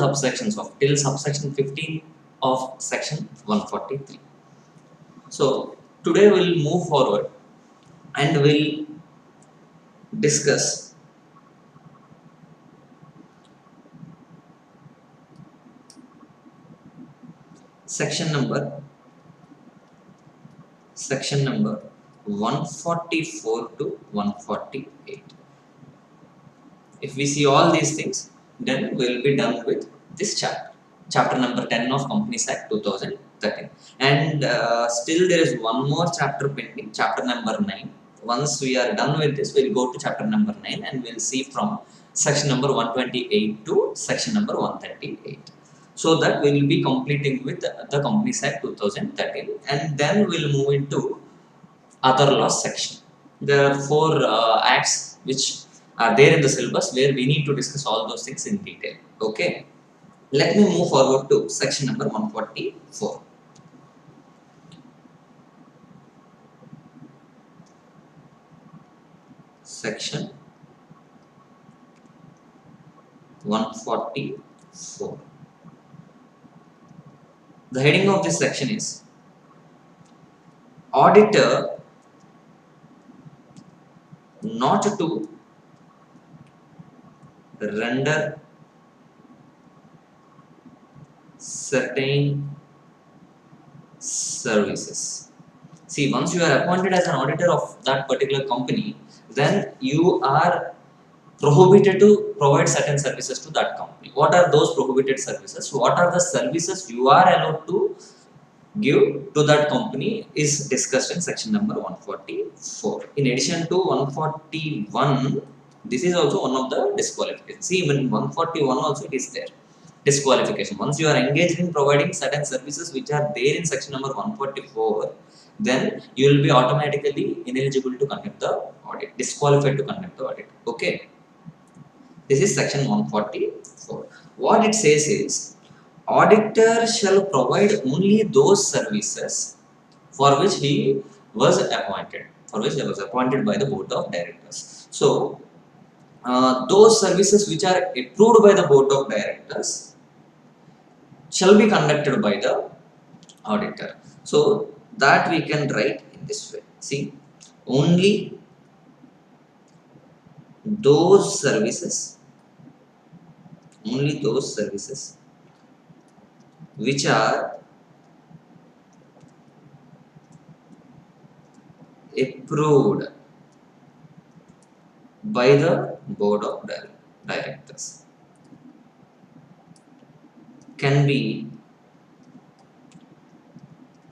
subsections of till subsection 15 of section 143. So today we'll move forward and we'll discuss section number 144 to 148. If we see all these things, then we'll be done with this chapter number 10 of Companies Act 2013. And still there is one more chapter pending, chapter number 9. Once we are done with this, we'll go to chapter number 9 and we'll see from section number 128 to section number 138. So that we will be completing with the Companies Act 2013, and then we'll move into other laws section. There are four acts which are there in the syllabus where we need to discuss all those things in detail. Okay, let me move forward to section number 144. Section 144. The heading of this section is auditor not to render certain services. See, once you are appointed as an auditor of that particular company, then you are prohibited to provide certain services to that company. What are those prohibited services? What are the services you are allowed to give to that company is discussed in section number 144. In addition to 141, this is also one of the disqualifications. See, even 141 also it is there. Disqualification. Once you are engaged in providing certain services which are there in section number 144, then you will be automatically ineligible to conduct the audit, disqualified to conduct the audit. Okay. This is section 144. What it says is, auditor shall provide only those services for which he was appointed, by the board of directors. So, those services which are approved by the board of directors shall be conducted by the auditor. So, that we can write in this way. See, only those services which are approved by the board of directors can be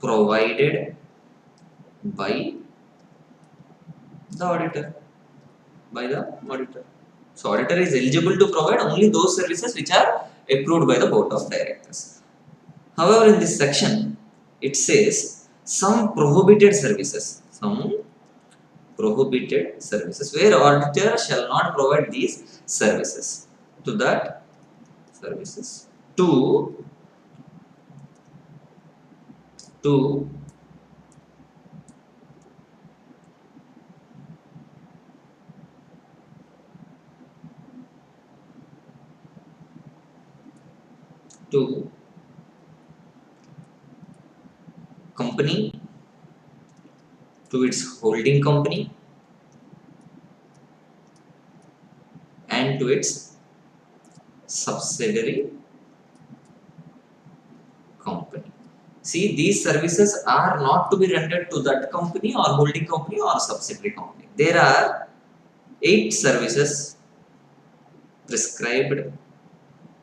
provided by the auditor. So auditor is eligible to provide only those services which are approved by the board of directors. However, in this section, it says some prohibited services, where auditor shall not provide these services to that services to company, to its holding company, and to its subsidiary company. See, these services are not to be rendered to that company or holding company or subsidiary company. There are 8 services prescribed,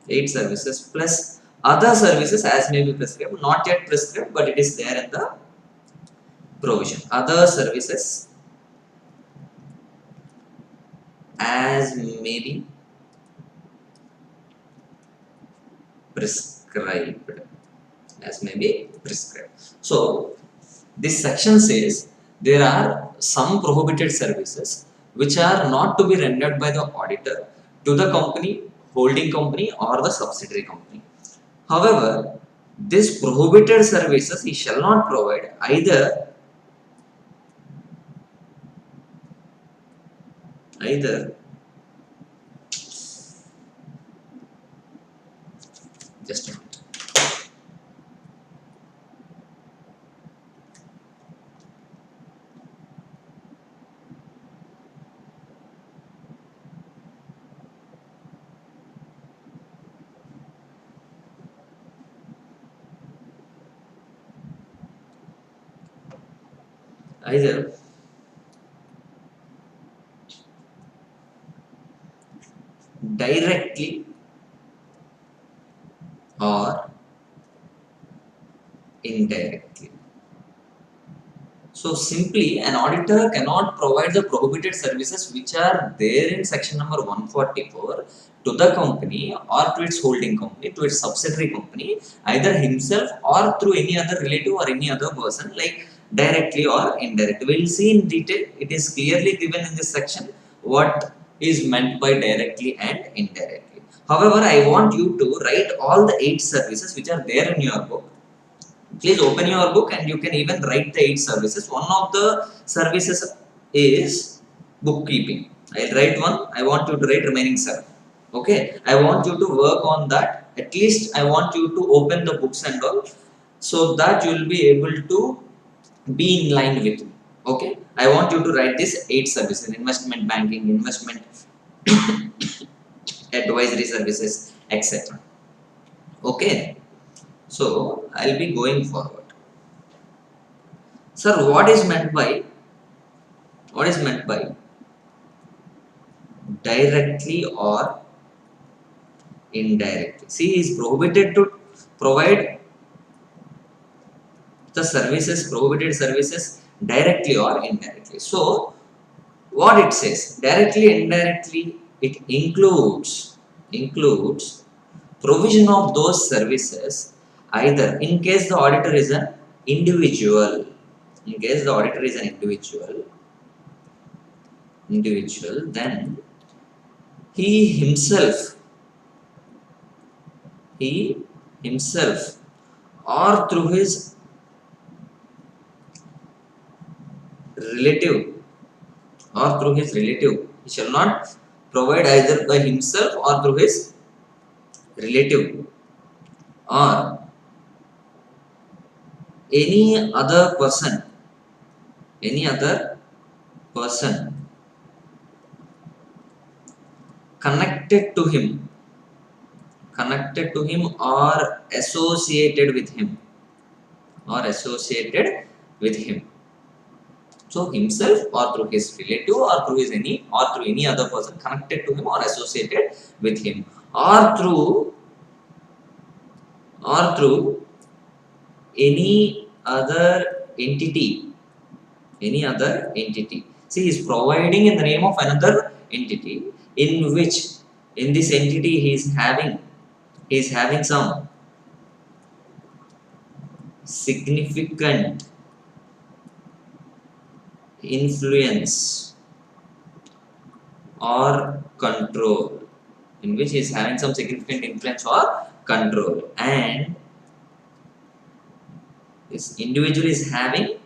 8 services plus other services as may be prescribed, not yet prescribed, but it is there in the provision. Other services as may be prescribed. So, this section says there are some prohibited services which are not to be rendered by the auditor to the company, holding company or the subsidiary company. However, this prohibited services he shall not provide either Just a minute. Either directly or indirectly. So simply, an auditor cannot provide the prohibited services which are there in section number 144 to the company or to its holding company, to its subsidiary company, either himself or through any other relative or any other person, like directly or indirectly. We will see in detail. It is clearly given in this section what is meant by directly and indirectly. However, I want you to write all the 8 services which are there in your book. Please open your book and you can even write the 8 services. One of the services is bookkeeping. I'll write one. I want you to write remaining 7. Okay. I want you to work on that. At least I want you to open the books and all, so that you will be able to be in line with me. Okay. I want you to write this 8 services: investment banking, investment advisory services, etc. Okay. So I'll be going forward. Sir, what is meant by directly or indirectly? See, he is prohibited to provide the services, prohibited services directly or indirectly. So, what it says, directly, indirectly, it includes provision of those services either in case the auditor is an individual. In case the auditor is an individual, then he himself or through his relative he shall not provide either by himself or through his relative or any other person connected to him or associated with him. So himself or through his relative or through any other person connected to him or associated with him, or through any other entity. See, he is providing in the name of another entity, in which in this entity he is having some significant influence or control, and this individual is having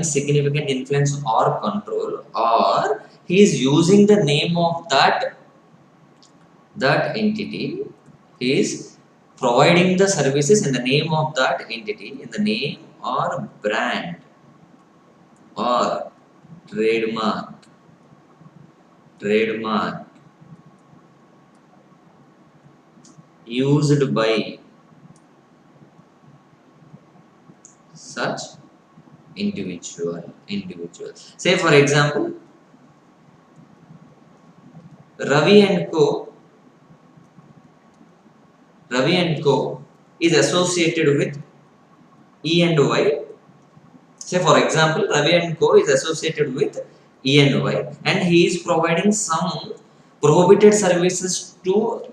significant influence or control, or he is using the name of that entity. He is providing the services in the name of that entity, in the name or brand or trademark used by such individual. Say for example, Ravi and Co is associated with E and Y. Say for example, Ravi and Co is associated with E and Y, and he is providing some prohibited services to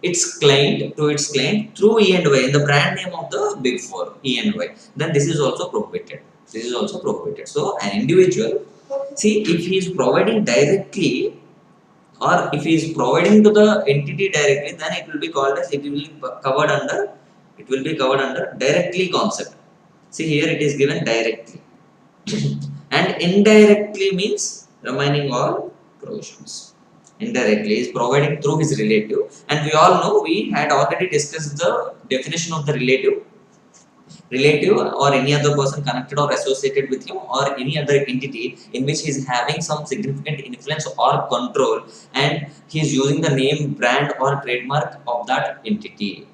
its client through E and Y in the brand name of the Big Four, E and Y. Then this is also prohibited. So an individual, see, if he is providing directly or if he is providing to the entity directly, then it will be covered under directly concept. See, here it is given directly. And indirectly means remaining all provisions. Indirectly is providing through his relative, and we all know we had already discussed the definition of the relative or any other person connected or associated with him or any other entity in which he is having some significant influence or control, and he is using the name, brand or trademark of that entity.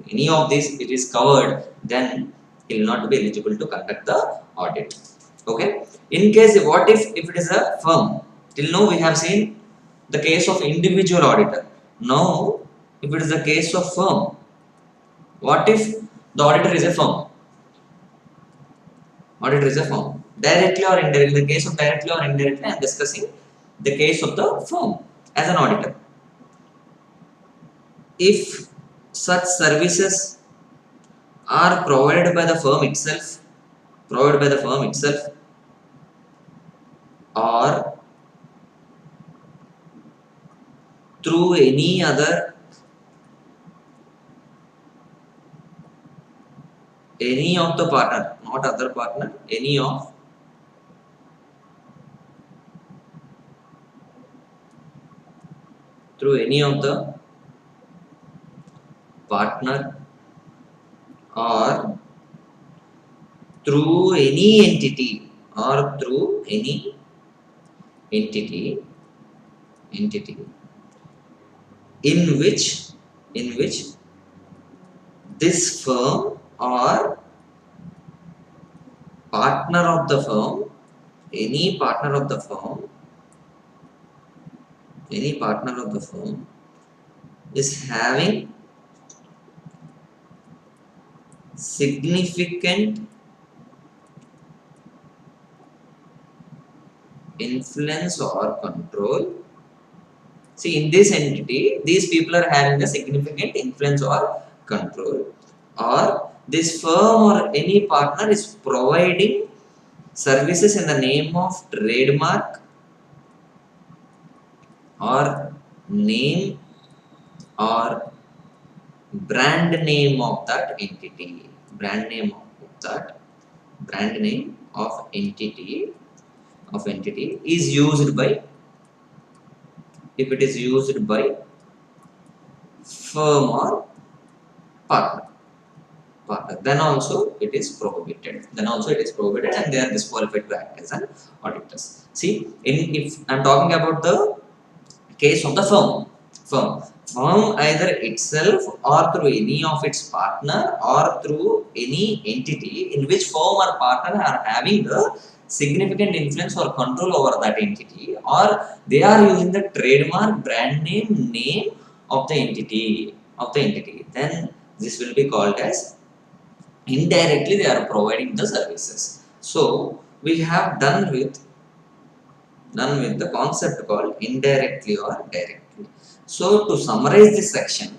Any of this it is covered, then he will not be eligible to conduct the audit. Okay. In case, what if it is a firm? Till now we have seen the case of individual auditor. Now if it is the case of firm, what if the auditor is a firm? Auditor is a firm. Directly or indirectly, in the case of directly or indirectly, I am discussing the case of the firm as an auditor. If such services are provided by the firm itself, or through any of the partner, not other partner, any of through any of the partner or through any entity or through any entity in which this firm or partner of the firm, any partner of the firm, is having significant influence or control. See, in this entity, these people are having a significant influence or control, or this firm or any partner is providing services in the name of trademark or name or brand name of that entity. Brand name of entity is used by, if it is used by firm or partner, then also it is prohibited. And they are disqualified to act as an auditors. See, if I'm talking about the case of the firm either itself or through any of its partner or through any entity in which firm or partner are having a significant influence or control over that entity, or they are using the trademark, brand name of the entity, then this will be called as indirectly they are providing the services. So we have done with the concept called indirectly or directly. So to summarize this section,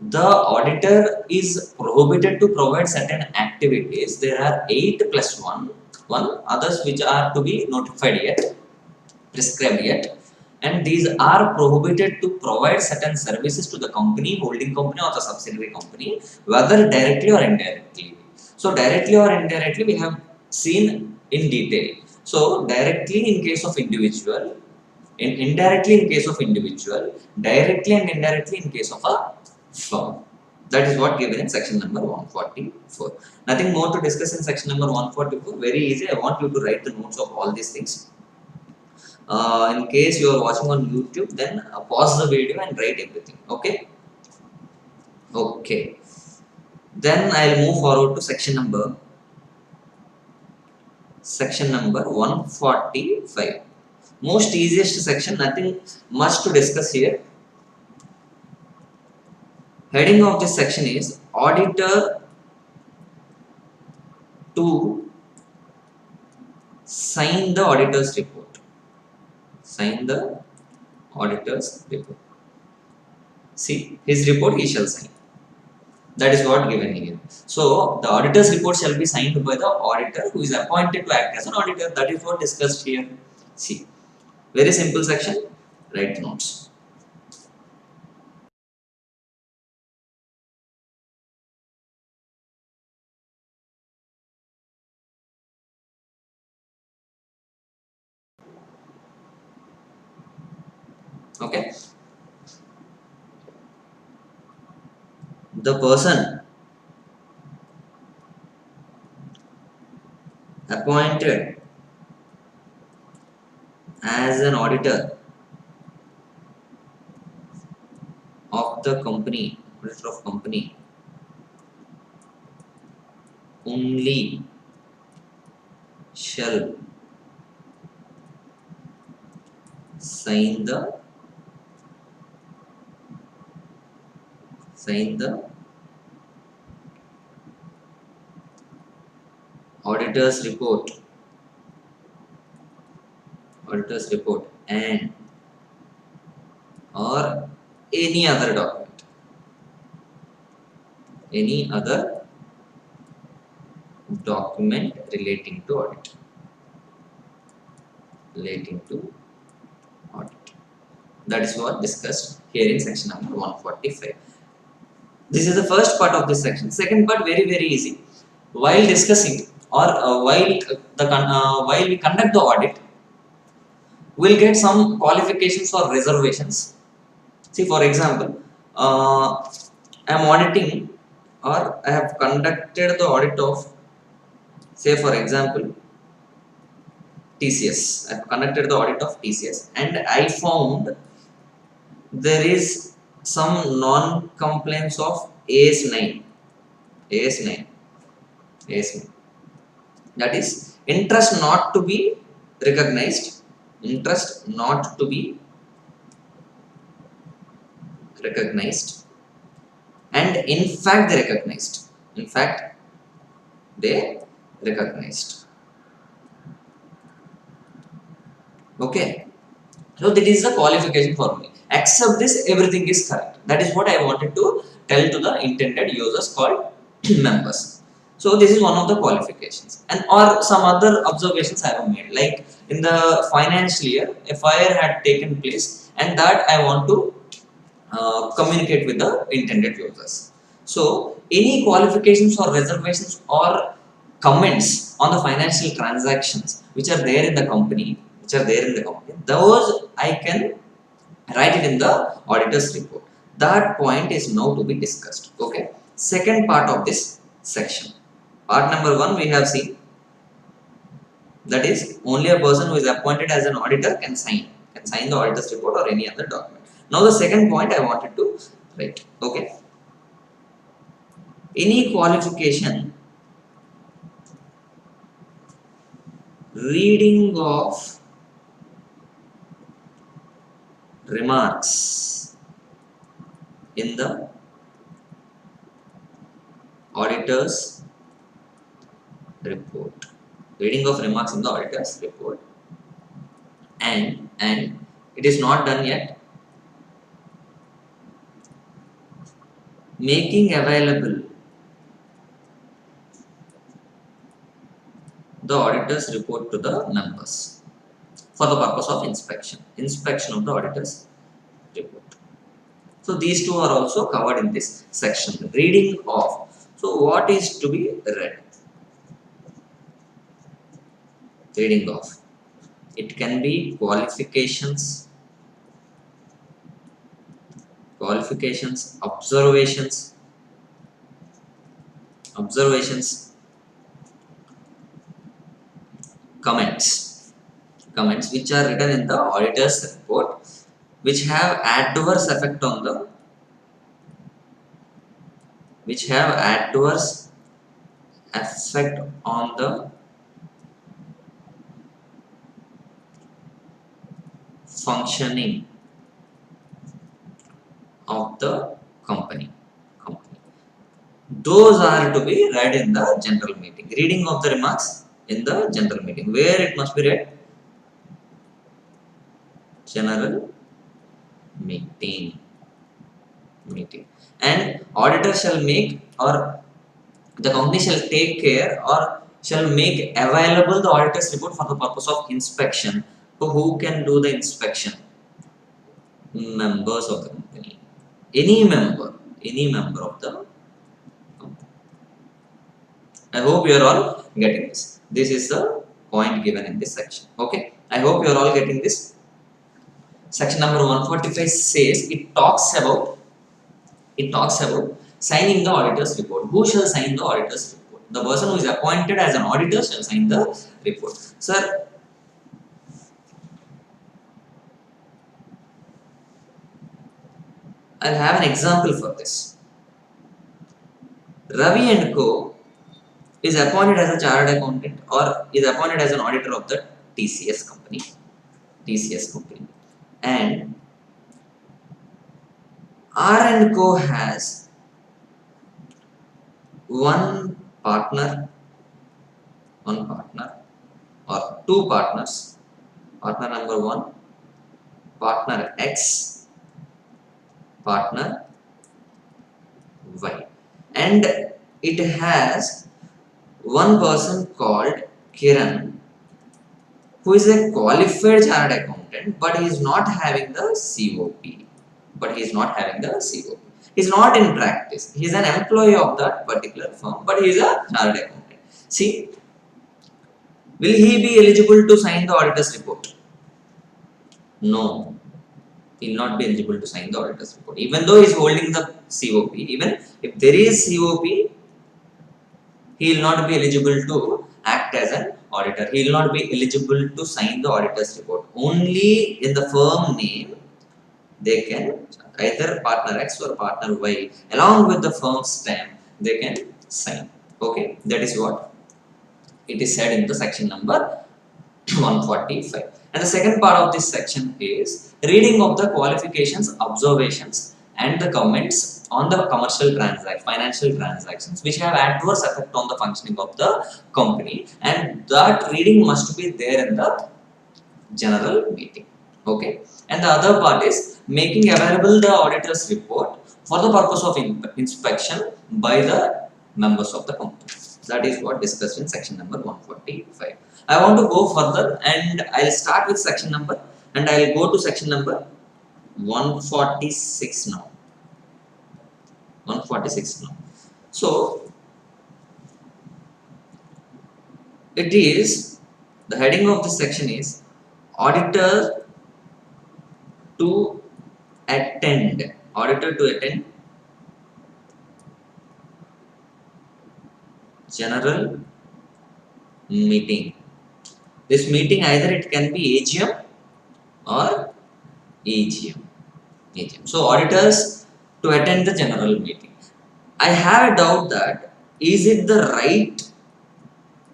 the auditor is prohibited to provide certain activities. There are 8 plus 1 others which are to be notified yet, prescribed yet, and these are prohibited to provide certain services to the company, holding company or the subsidiary company, whether directly or indirectly. So directly or indirectly we have seen in detail. So directly in case of individual, indirectly in case of individual, directly and indirectly in case of a firm. That is what given in section number 144. Nothing more to discuss in section number 144. Very easy. I want you to write the notes of all these things. In case you are watching on YouTube, then pause the video and write everything. Okay. Then I'll move forward to section number 145. Most easiest section, nothing much to discuss here. Heading of this section is auditor to sign the auditor's report. See, his report he shall sign. That is what given here. So the auditor's report shall be signed by the auditor who is appointed to act as an auditor. That is what discussed here. See, very simple section. Write notes. Okay, the person appointed as an auditor of the company, auditor of company, only shall sign the auditor's report, and or any other document, any other document relating to audit, relating to audit. That is what discussed here in section number 145. This is the first part of this section. Second part, very easy. While discussing or while we conduct the audit, we'll get some qualifications or reservations. See, for example, I am auditing or I have conducted the audit of, say for example, TCS. I have conducted the audit of TCS and I found there is some non-compliance of AS9. AS9. AS9. That is interest not to be recognized. Interest not to be recognized. And in fact they recognized. In fact they recognized. Okay. So that is the qualification for me. Except this, everything is correct. That is what I wanted to tell to the intended users called members. So this is one of the qualifications. And or some other observations I have made. Like in the financial year, a fire had taken place and that I want to communicate with the intended users. So any qualifications or reservations or comments on the financial transactions which are there in the company, those I can write it in the auditor's report. That point is now to be discussed. Okay. Second part of this section. Part number 1 we have seen, that is only a person who is appointed as an auditor can sign the auditor's report or any other document. Now the second point I wanted to write. Okay. Any qualification, reading of remarks in the auditor's report, reading of remarks in the auditor's report, and it is not done yet, making available the auditor's report to the members for the purpose of inspection of the auditor's report. So these two are also covered in this section. Reading of. So what is to be read? Reading of. It can be qualifications, observations, comments which are written in the auditor's report, which have adverse effect on the functioning of the company. Those are to be read in the general meeting. Reading of the remarks in the general meeting. Where it must be read? General meeting. And auditor shall make, or the company shall take care or shall make available the auditor's report for the purpose of inspection. So who can do the inspection? Members of the company. Any member of the company. I hope you are all getting this. This is the point given in this section. Okay. I hope you are all getting this. Section number 145 says it talks about signing the auditor's report. Who shall sign the auditor's report? The person who is appointed as an auditor shall sign the report. Sir, I'll have an example for this. Ravi and Co is appointed as a chartered accountant or is appointed as an auditor of the TCS company. And R and Co has one partner or two partners. Partner number 1, partner X, partner Y, and it has one person called Kiran, who is a qualified chartered accountant, but he is not having the COP. He is not in practice. He is an employee of that particular firm, but he is a chartered accountant. See, will he be eligible to sign the auditor's report? No, he will not be eligible to sign the auditor's report. Even though he is holding the COP, even if there is COP, he will not be eligible to act as an auditor. He will not be eligible to sign the auditor's report. Only in the firm name they can, either partner X or partner Y, along with the firm's stamp, they can sign. Okay, that is what it is said in the section number 145. And the second part of this section is reading of the qualifications, observations, and the comments on the financial transactions which have adverse effect on the functioning of the company, and that reading must be there in the general meeting. Okay, and the other part is making available the auditor's report for the purpose of inspection by the members of the company. That is what discussed in section number 145. I want to go further and I'll start with section number and I'll go to section number 146 now. 146 now. So it is, the heading of this section is auditor to attend general meeting. This meeting, either it can be AGM or EGM. So auditors to attend the general meeting. I have a doubt that is it the right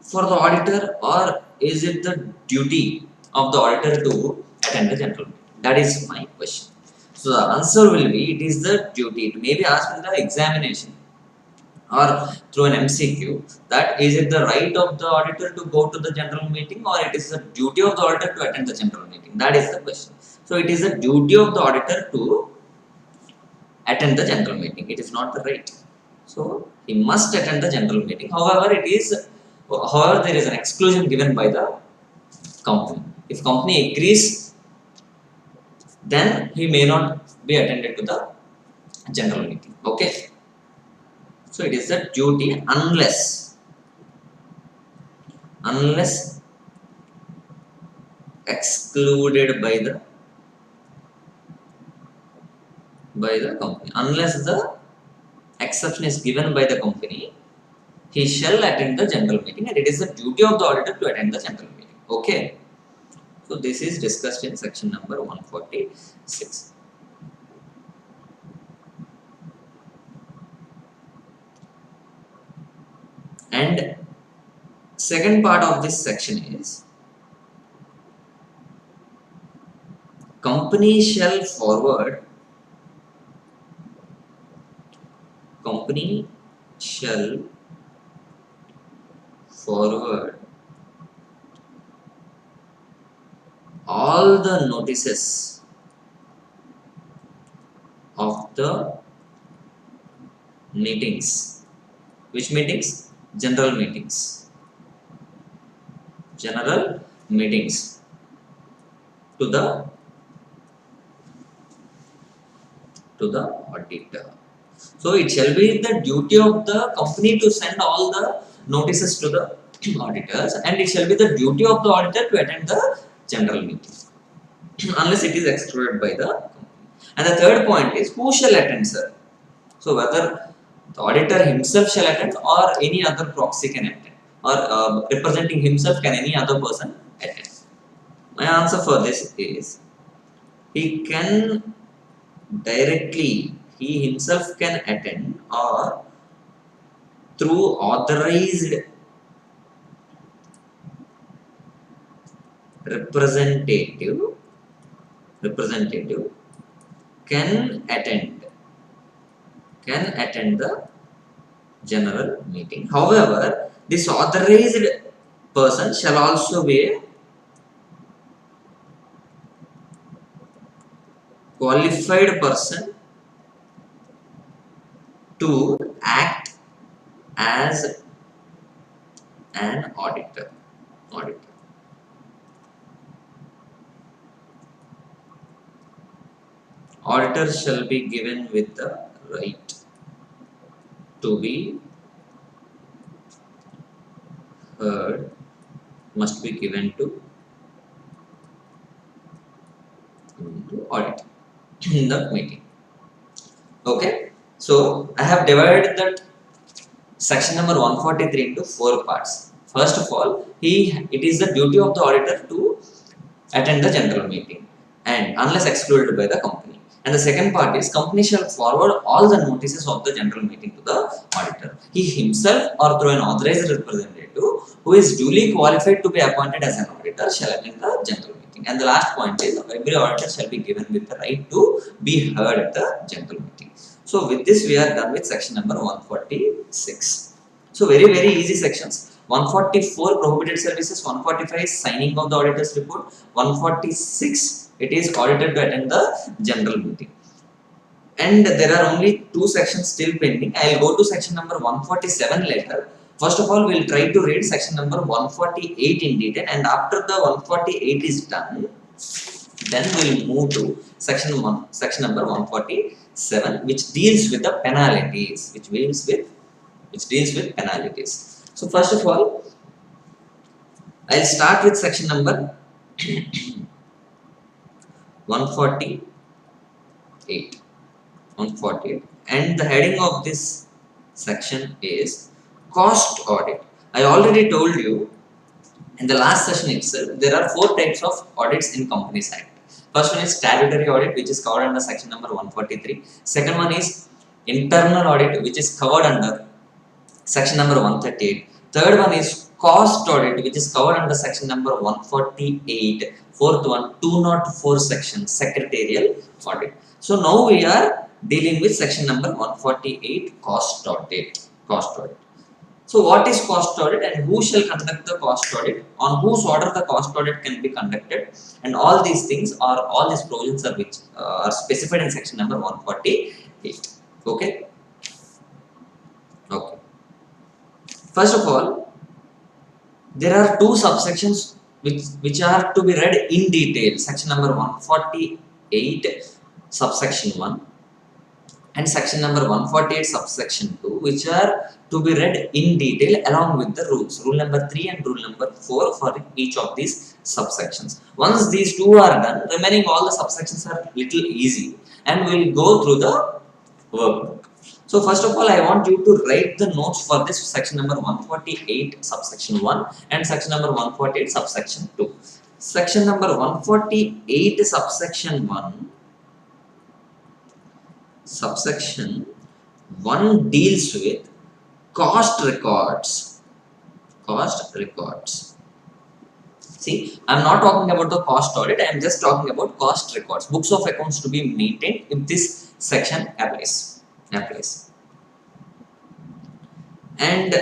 for the auditor or is it the duty of the auditor to attend the general meeting? That is my question. So the answer will be it is the duty. It may be asked in the examination or through an MCQ, that is it the right of the auditor to go to the general meeting or it is the duty of the auditor to attend the general meeting. That is the question. So it is the duty of the auditor to attend the general meeting. It is not the right. So he must attend the general meeting. However, there is an exclusion given by the company. If company agrees, then he may not be attended to the general meeting. Okay. So it is the duty unless excluded by the company. Unless the exception is given by the company, he shall attend the general meeting, and it is the duty of the auditor to attend the general meeting. Okay. So this is discussed in section number 146. And second part of this section is company shall forward all the notices of the meetings. Which meetings? General meetings to the auditor. So it shall be the duty of the company to send all the notices to the auditors, and it shall be the duty of the auditor to attend the general meeting. unless it is excluded by the company. And the third point is who shall attend, sir? So whether the auditor himself shall attend or any other proxy can attend, or representing himself, can any other person attend? My answer for this is he can directly, he himself can attend, or through authorized representative can attend the general meeting. However, this authorized person shall also be a qualified person to act as an auditor. Auditor shall be given with the right to be heard, must be given to audit in the meeting. Okay, so I have divided that section number 143 into 4 parts. First of all, it is the duty of the auditor to attend the general meeting, and unless excluded by the company. And the second part is company shall forward all the notices of the general meeting to the auditor. He himself or through an authorized representative who is duly qualified to be appointed as an auditor shall attend the general meeting. And the last point is every auditor shall be given with the right to be heard at the general meeting. So with this we are done with section number 146. So very easy sections. 144 prohibited services, 145 signing of the auditor's report, 146 it is auditor to attend the general meeting. And there are only 2 sections still pending. I will go to section number 147 later. First of all, we will try to read section number 148 in detail, and after the 148 is done, then we will move to section number 147, which deals with the penalties, which deals with penalties. So first of all, I'll start with section number 148, and the heading of this section is cost audit. I already told you in the last session itself, there are 4 types of audits in Companies Act. First one is statutory audit, which is covered under section number 143. Second one is internal audit, which is covered under section number 138. Third one is cost audit, which is covered under section number 148. Fourth one, 204 section, secretarial audit. So now we are dealing with section number 148, cost audit. So what is cost audit and who shall conduct the cost audit, on whose order the cost audit can be conducted, and all these things are, all these provisions are which are specified in section number 148. Okay. First of all, there are 2 subsections which are to be read in detail. Section number 148 subsection 1 and section number 148 subsection 2, which are to be read in detail along with the rules. Rule number 3 and rule number 4 for each of these subsections. Once these 2 are done, remaining all the subsections are little easy, and we will go through the workbook. So first of all, I want you to write the notes for this section number 148 subsection 1 and section number 148 subsection 2. Section number 148 subsection 1 deals with cost records. See, I am not talking about the cost audit, I am just talking about cost records, books of accounts to be maintained if this section applies. And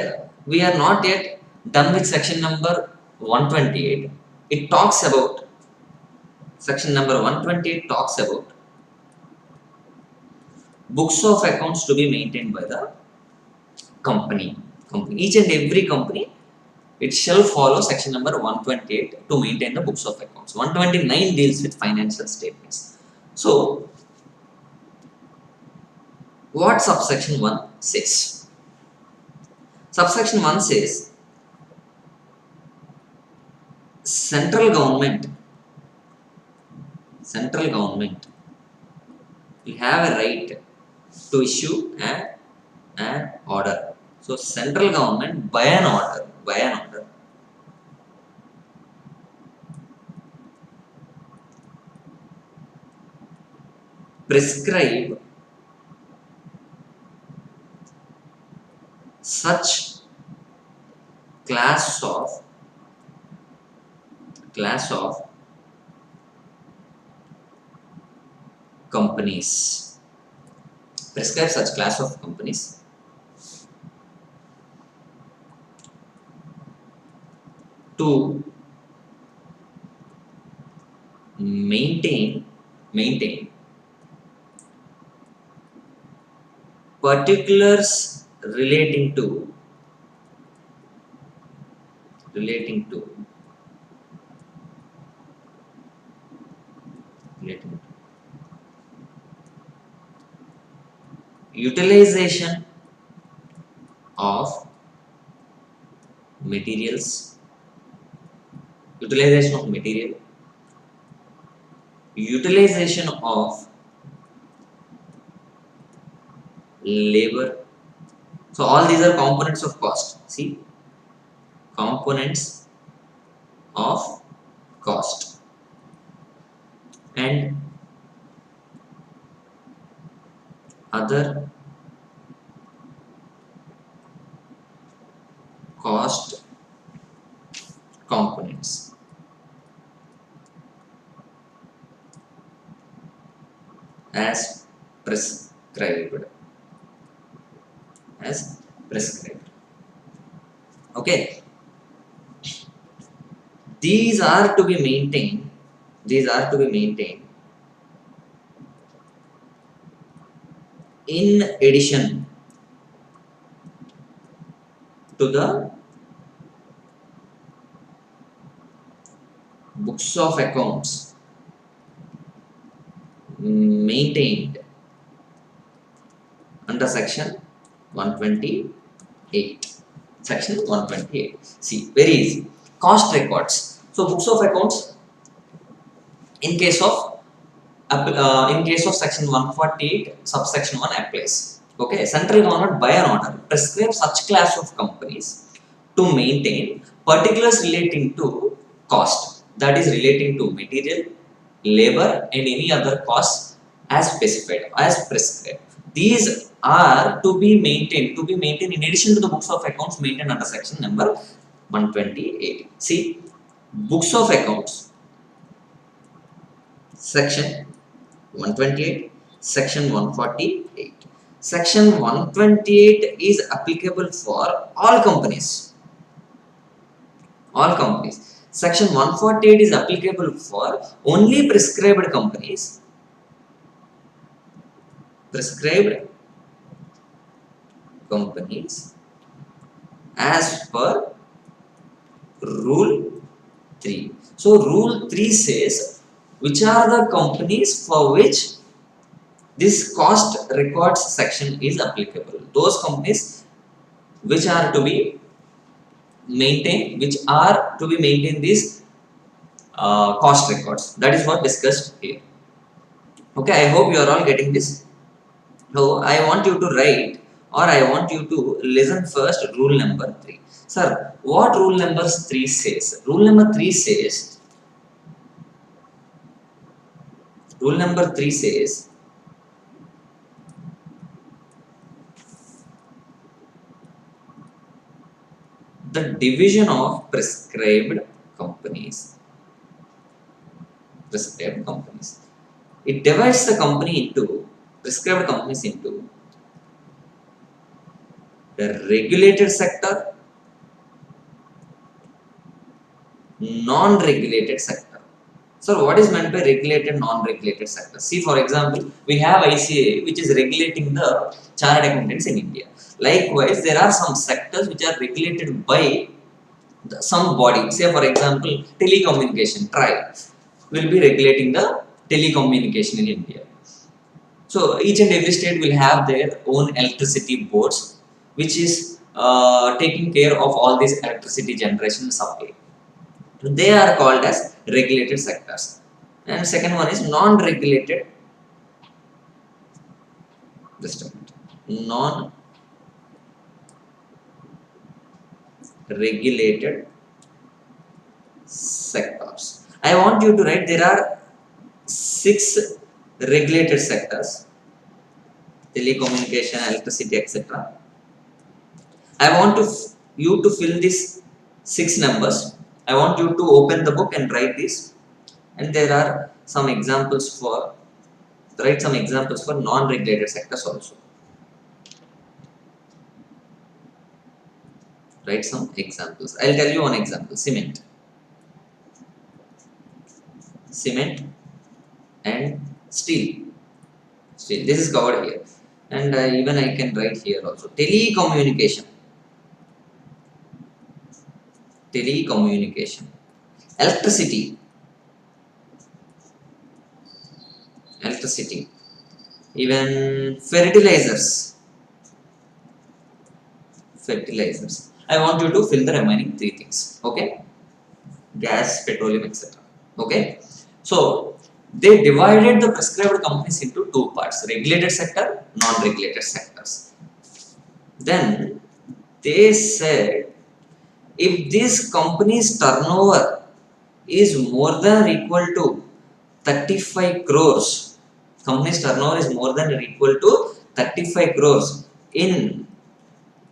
we are not yet done with section number 128. It talks about, section number 128 talks about books of accounts to be maintained by the company. Each and every company, it shall follow section number 128 to maintain the books of accounts. 129 deals with financial statements. So what subsection 1 says? Subsection 1 says central government central government will have a right to issue an order. So central government by an order prescribe such class of companies, prescribe such class of companies to maintain particulars relating to utilization of materials, utilization of material, utilization of labor. So all these are components of cost. See, components of cost and other cost components as prescribed. Okay, these are to be maintained in addition to the books of accounts maintained under section 128. Section 128. See, very easy. Cost records. So books of accounts in case of section 148 subsection 1 applies. Okay, central government by an order prescribes such class of companies to maintain particulars relating to cost, that is relating to material, labor and any other costs as specified, as prescribed. These are to be maintained in addition to the books of accounts maintained under section number 128. See, books of accounts, section 128, section 148. Section 128 is applicable for all companies. Section 148 is applicable for only prescribed companies. As per rule 3. So rule 3 says which are the companies for which this cost records section is applicable. Those companies which are to be maintained these cost records. That is what discussed here. Okay, I hope you are all getting this. So I want you to write, or I want you to listen first rule number 3. Sir, what rule number 3 says? Rule number 3 says the division of prescribed companies. It divides the prescribed companies into the regulated sector, non-regulated sector. So what is meant by regulated, non-regulated sector? See, for example, we have ICAI which is regulating the chartered accountants in India. Likewise, there are some sectors which are regulated by some body. Say for example, telecommunication, TRAI will be regulating the telecommunication in India. So each and every state will have their own electricity boards which is taking care of all this electricity generation supply. They are called as regulated sectors. and second one is non-regulated, just a minute, non-regulated sectors. I want you to write there are 6 regulated sectors: telecommunication, electricity, etc. I want you to fill these 6 numbers. I want you to open the book and write this, and there are some examples for write some examples for non-regulated sectors also. Write some examples. I'll tell you one example: cement and steel. This is covered here, and even I can write here also. Telecommunication, electricity, even fertilizers. I want you to fill the remaining 3 things. Okay, gas, petroleum, etc. Okay, so they divided the prescribed companies into 2 parts: regulated sector, non-regulated sectors. Then they said, if this company's turnover is more than or equal to 35 crores, company's turnover is more than or equal to 35 crores in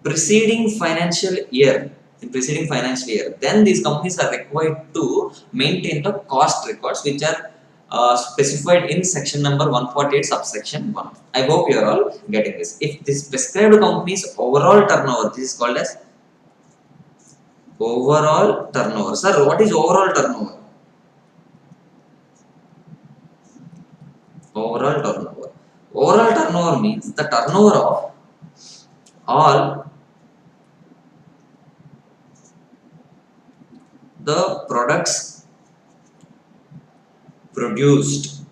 preceding financial year, then these companies are required to maintain the cost records which are specified in section number 148 subsection 1. I hope you are all getting this. If this prescribed company's overall turnover, this is called as overall turnover. Sir, what is overall turnover? Overall turnover. Overall turnover means the turnover of all the products produced,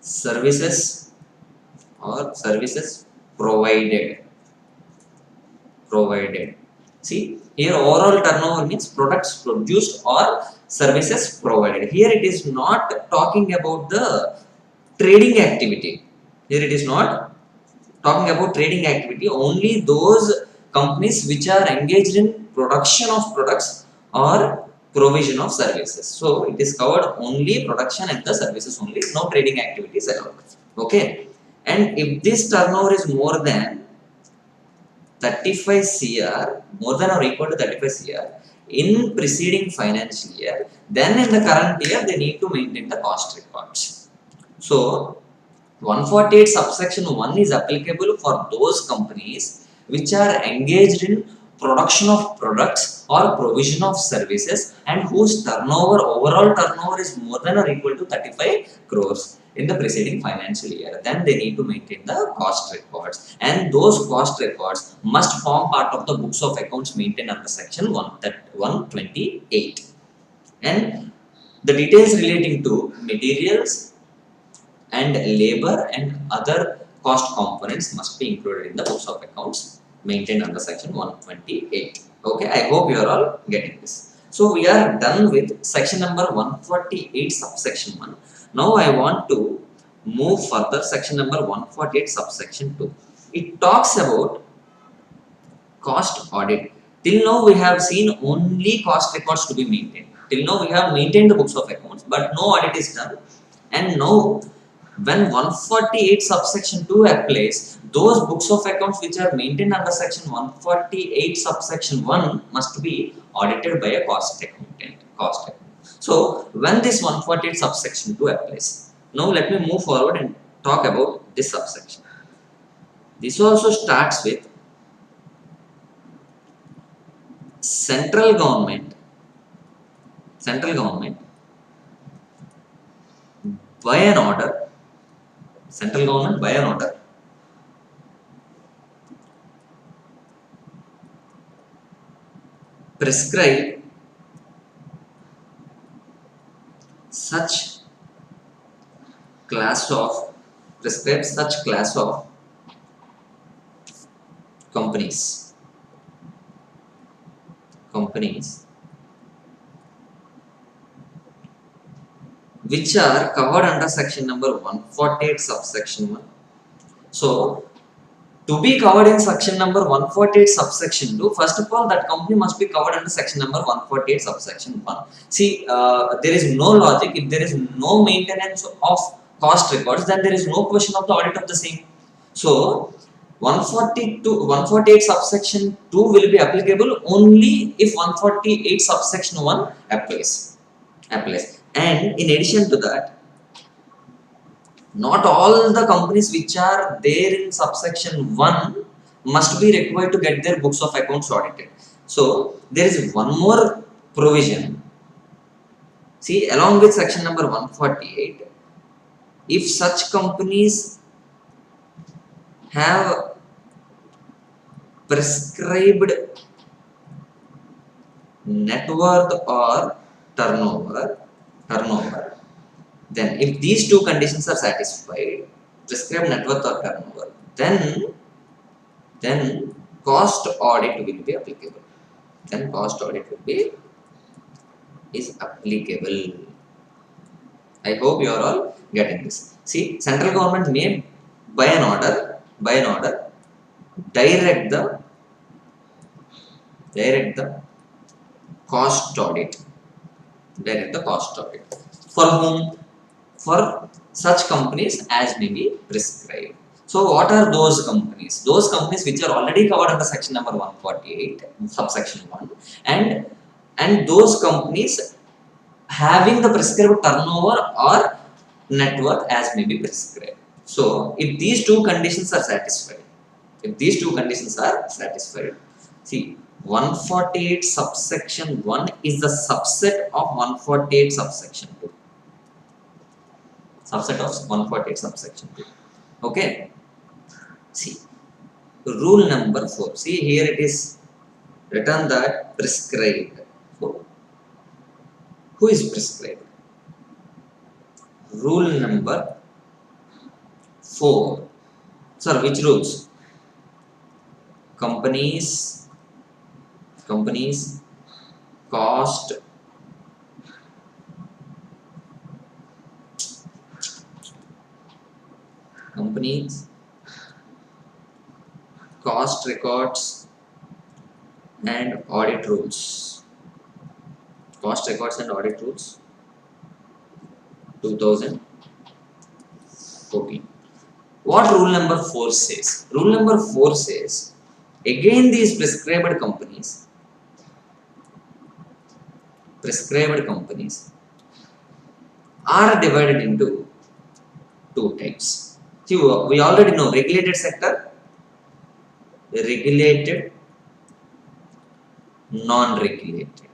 services provided. See, here overall turnover means products produced or services provided. Here it is not talking about the trading activity. Only those companies which are engaged in production of products or provision of services. So it is covered only production and the services only, no trading activities allowed. Okay, and if this turnover is more than 35 CR, more than or equal to 35 CR in preceding financial year, then in the current year they need to maintain the cost records. So 148 subsection 1 is applicable for those companies which are engaged in production of products or provision of services and whose overall turnover is more than or equal to 35 crores in the preceding financial year. Then they need to maintain the cost records, and those cost records must form part of the books of accounts maintained under section 128. And the details relating to materials and labor and other cost components must be included in the books of accounts maintained under section 128. Okay, I hope you are all getting this. So we are done with section number 148 subsection 1. Now I want to move further section number 148 subsection 2. It talks about cost audit. Till now we have seen only cost records to be maintained. Till now we have maintained the books of accounts, but no audit is done. And now when 148 subsection 2 applies, those books of accounts which are maintained under section 148 subsection 1 must be audited by a cost accountant. So when this 148 subsection 2 applies, now let me move forward and talk about this subsection. This also starts with central government by an order prescribe such class of companies which are covered under section number 148 subsection 1. So to be covered in section number 148 subsection 2, first of all that company must be covered under section number 148 subsection 1. See, there is no logic if there is no maintenance of cost records, then there is no question of the audit of the same. So 148 subsection 2 will be applicable only if 148 subsection 1 applies. And in addition to that, not all the companies which are there in subsection 1 must be required to get their books of accounts audited. So there is one more provision. See, along with section number 148, if such companies have prescribed net worth or turnover, then if these two conditions are satisfied, prescribed net worth or turnover, then cost audit will be applicable. Is applicable. I hope you are all getting this. See, central government may by an order direct the cost audit. For whom? For such companies as may be prescribed. So what are those companies? Those companies which are already covered under section number 148 subsection 1, and those companies having the prescribed turnover or net worth as may be prescribed. So if these two conditions are satisfied, see, 148 subsection 1 is the subset of 148 subsection 2. Okay. See, rule number 4. See, here it is written that prescribed. So, who is prescribed? Rule number 4. Sir, which rules? Companies cost records and audit rules. 2014. What rule number 4 says? Rule number 4 says, again these prescribed companies are divided into two types. See, we already know regulated sector, regulated, non-regulated.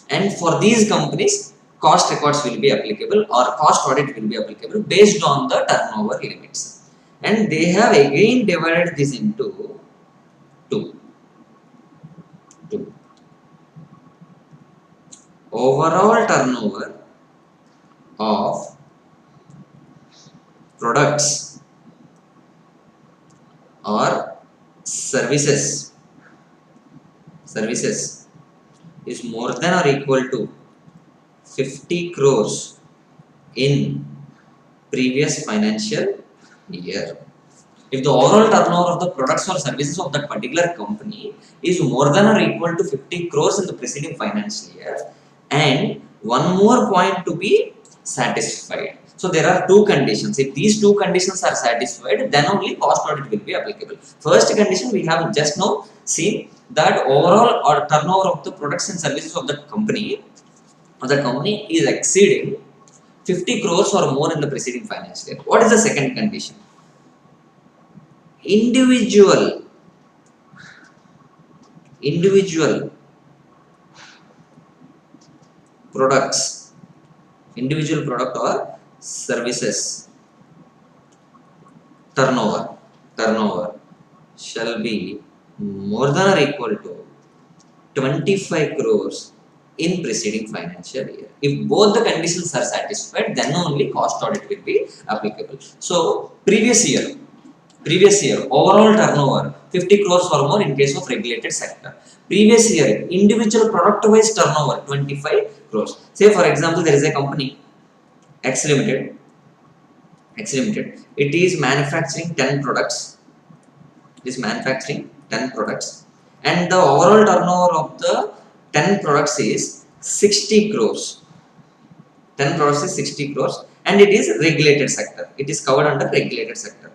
And for these companies, cost records will be applicable or cost audit will be applicable based on the turnover limits. And they have again divided this into two. Overall turnover of products or services is more than or equal to 50 crores in previous financial year. If the overall turnover of the products or services of that particular company is more than or equal to 50 crores in the preceding financial year, and one more point to be satisfied. So there are two conditions. If these two conditions are satisfied, then only cost audit will be applicable. First condition we have just now seen, that overall or turnover of the products and services of the company is exceeding 50 crores or more in the preceding financial year. What is the second condition? Individual product or services turnover shall be more than or equal to 25 crores in preceding financial year. If both the conditions are satisfied, then only cost audit will be applicable. So previous year overall turnover 50 crores or more in case of regulated sector. Previous year individual product wise turnover 25 crores. Say for example, there is a company X Limited. X Limited. It is manufacturing 10 products. It is manufacturing 10 products, and the overall turnover of the 10 products is 60 crores. 10 products is 60 crores, and it is regulated sector. It is covered under regulated sector.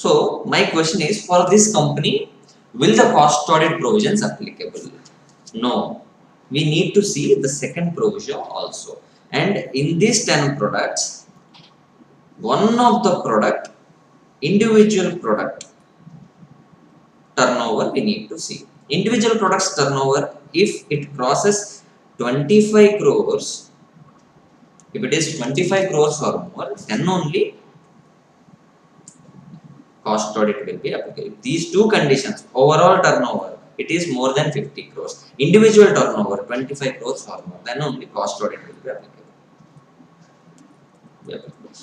So my question is, for this company, will the cost audit provisions applicable? No. We need to see the second provision also. And in these 10 products, one of the product, individual product turnover we need to see. Individual products turnover, if it crosses 25 crores, if it is 25 crores or more, then only cost audit will be applicable. These two conditions, overall turnover, it is more than 50 crores. Individual turnover, 25 crores or more, then only cost audit will be applicable.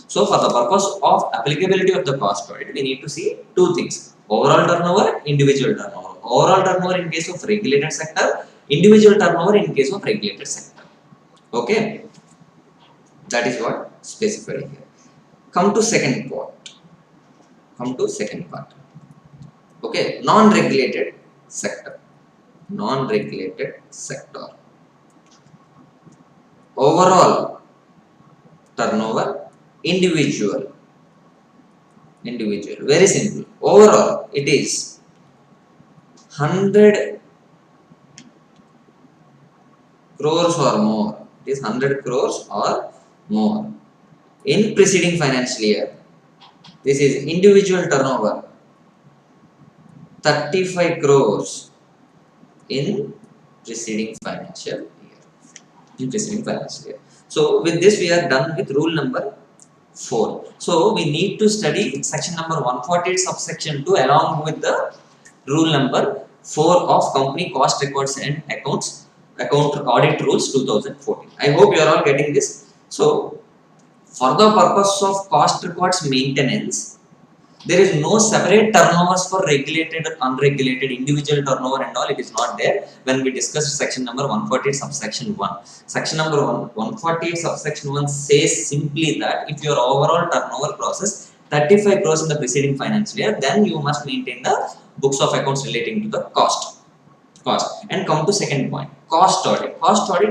So for the purpose of applicability of the cost audit, we need to see two things: overall turnover, individual turnover. Overall turnover in case of regulated sector, individual turnover in case of regulated sector. Okay, that is what specified here. Come to second part. Okay, non-regulated sector. Non-regulated sector. Overall turnover, individual. Very simple. Overall, it is 100 crores or more. It is 100 crores or more in preceding financial year. This is individual turnover, 35 crores in preceding financial year. So with this we are done with rule number 4. So we need to study section number 148 subsection 2 along with the rule number 4 of company cost records and account audit rules 2014. I hope you are all getting this. So for the purpose of cost records maintenance, there is no separate turnovers for regulated or unregulated, individual turnover and all. It is not there when we discussed section number 148 subsection 1. Section number 148 subsection 1 says simply that if your overall turnover crosses 35 crores in the preceding financial year, then you must maintain the books of accounts relating to the cost. And come to second point, cost audit.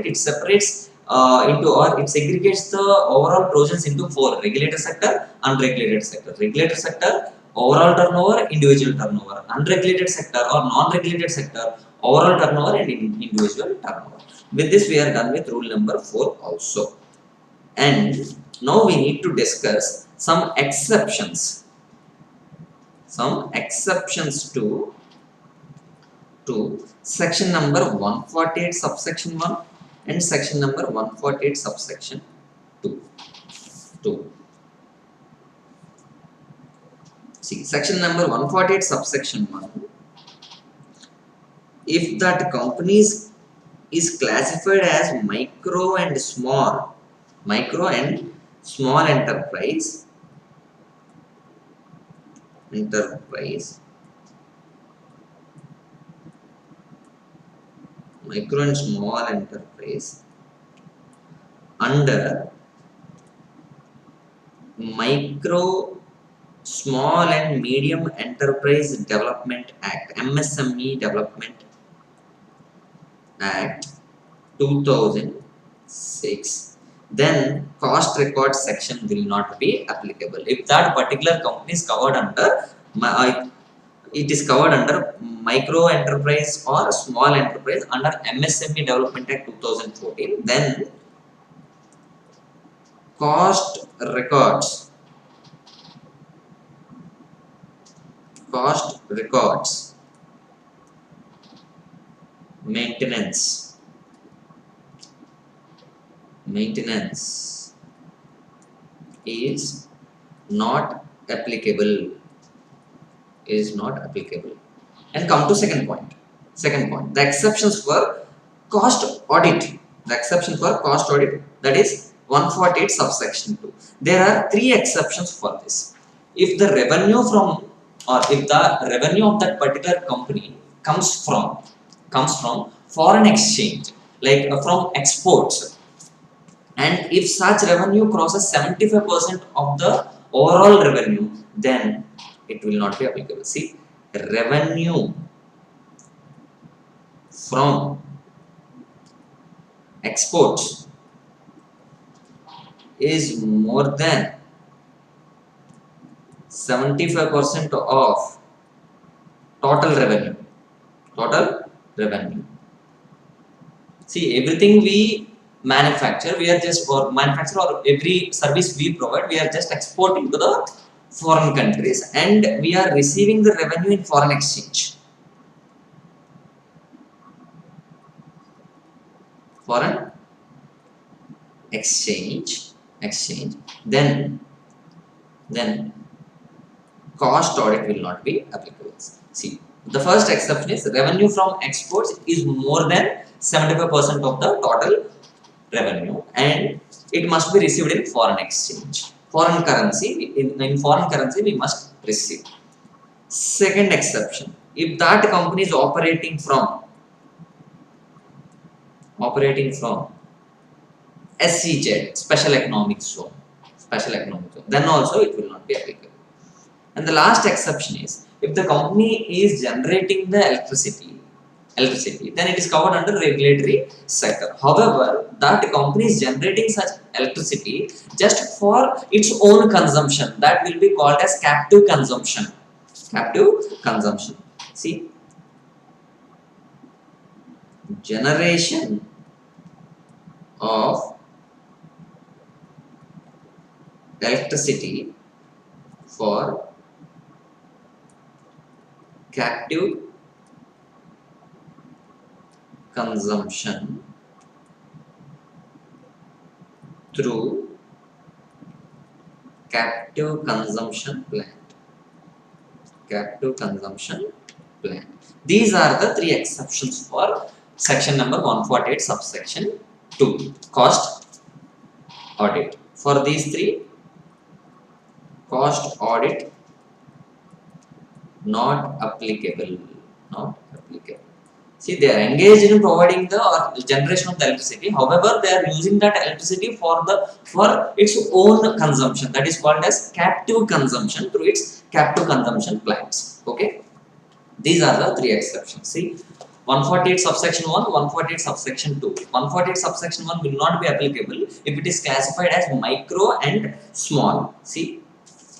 It separates it segregates the overall provisions into 4: regulated sector, unregulated sector. Regulated sector, overall turnover, individual turnover. Unregulated sector or non-regulated sector, overall turnover and individual turnover. With this we are done with rule number 4 also. And now we need to discuss some exceptions. To section number 148 subsection 1 and section number 148 subsection 2. See, section number 148 subsection 1, if that company is classified as micro and small enterprise, micro and small enterprise under Micro, Small and Medium Enterprise Development Act, MSME Development Act 2006, then cost record section will not be applicable. If that particular company is covered under it is covered under micro enterprise or small enterprise under MSME Development Act 2014, then cost records, maintenance is not applicable. And come to second point, the exceptions for cost audit, that is 148 subsection 2. There are 3 exceptions for this. If the revenue of that particular company comes from comes from foreign exchange, like from exports, and if such revenue crosses 75% of the overall revenue, then it will not be applicable. See, revenue from exports is more than 75% of total revenue. Total revenue. See, everything we manufacture, we are just or manufacture or every service we provide, we are just exporting to the foreign countries, and we are receiving the revenue in foreign exchange. Foreign exchange. Then cost audit will not be applicable. See, the first exception is revenue from exports is more than 75% of the total revenue, and it must be received in foreign exchange. Foreign currency, in foreign currency we must receive. Second exception, if that company is operating from SEZ, special economic zone, then also it will not be applicable. And the last exception is if the company is generating the electricity, then it is covered under regulatory sector. However, that company is generating such electricity just for its own consumption, that will be called as captive consumption. See, generation of electricity for captive consumption through captive consumption plant. These are the three exceptions for section number 148 subsection 2, cost audit. For these three, cost audit not applicable. See, they are engaged in providing the generation of the electricity. However, they are using that electricity for its own consumption. That is called as captive consumption through its captive consumption plants. Okay, these are the three exceptions. See, 148 subsection 1, 148 subsection 2. 148 subsection 1 will not be applicable if it is classified as micro and small. See,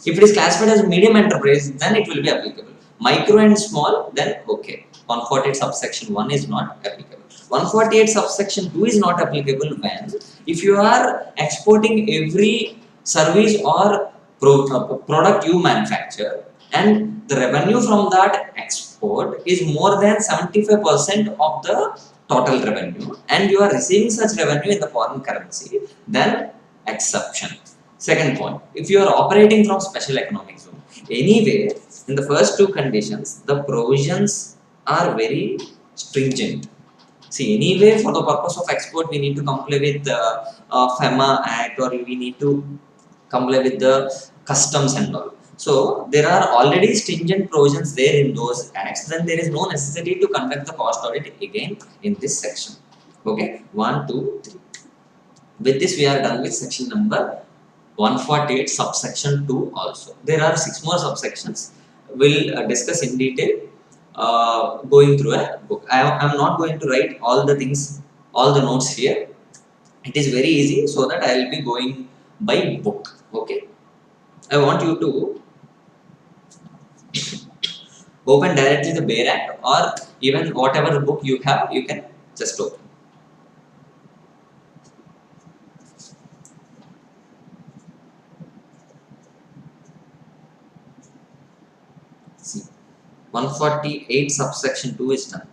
if it is classified as medium enterprise, then it will be applicable. Micro and small, then okay. 148 subsection 1 is not applicable. 148 subsection 2 is not applicable when if you are exporting every service or product you manufacture, and the revenue from that export is more than 75% of the total revenue, and you are receiving such revenue in the foreign currency, then exception. Second point, if you are operating from special economic zone, anyway, in the first two conditions, the provisions are very stringent. See, anyway, for the purpose of export, we need to comply with the FEMA Act, or we need to comply with the customs and all. So, there are already stringent provisions there in those acts, then there is no necessity to conduct the cost audit again in this section. Okay, 1, 2, 3. With this, we are done with section number 148 subsection 2 also. There are 6 more subsections. We'll discuss in detail going through a book. I am not going to write all the things, all the notes here. It is very easy, so that I will be going by book. Okay. I want you to open directly the Bayer Act, or even whatever book you have, you can just open. See, 148 subsection 2 is done.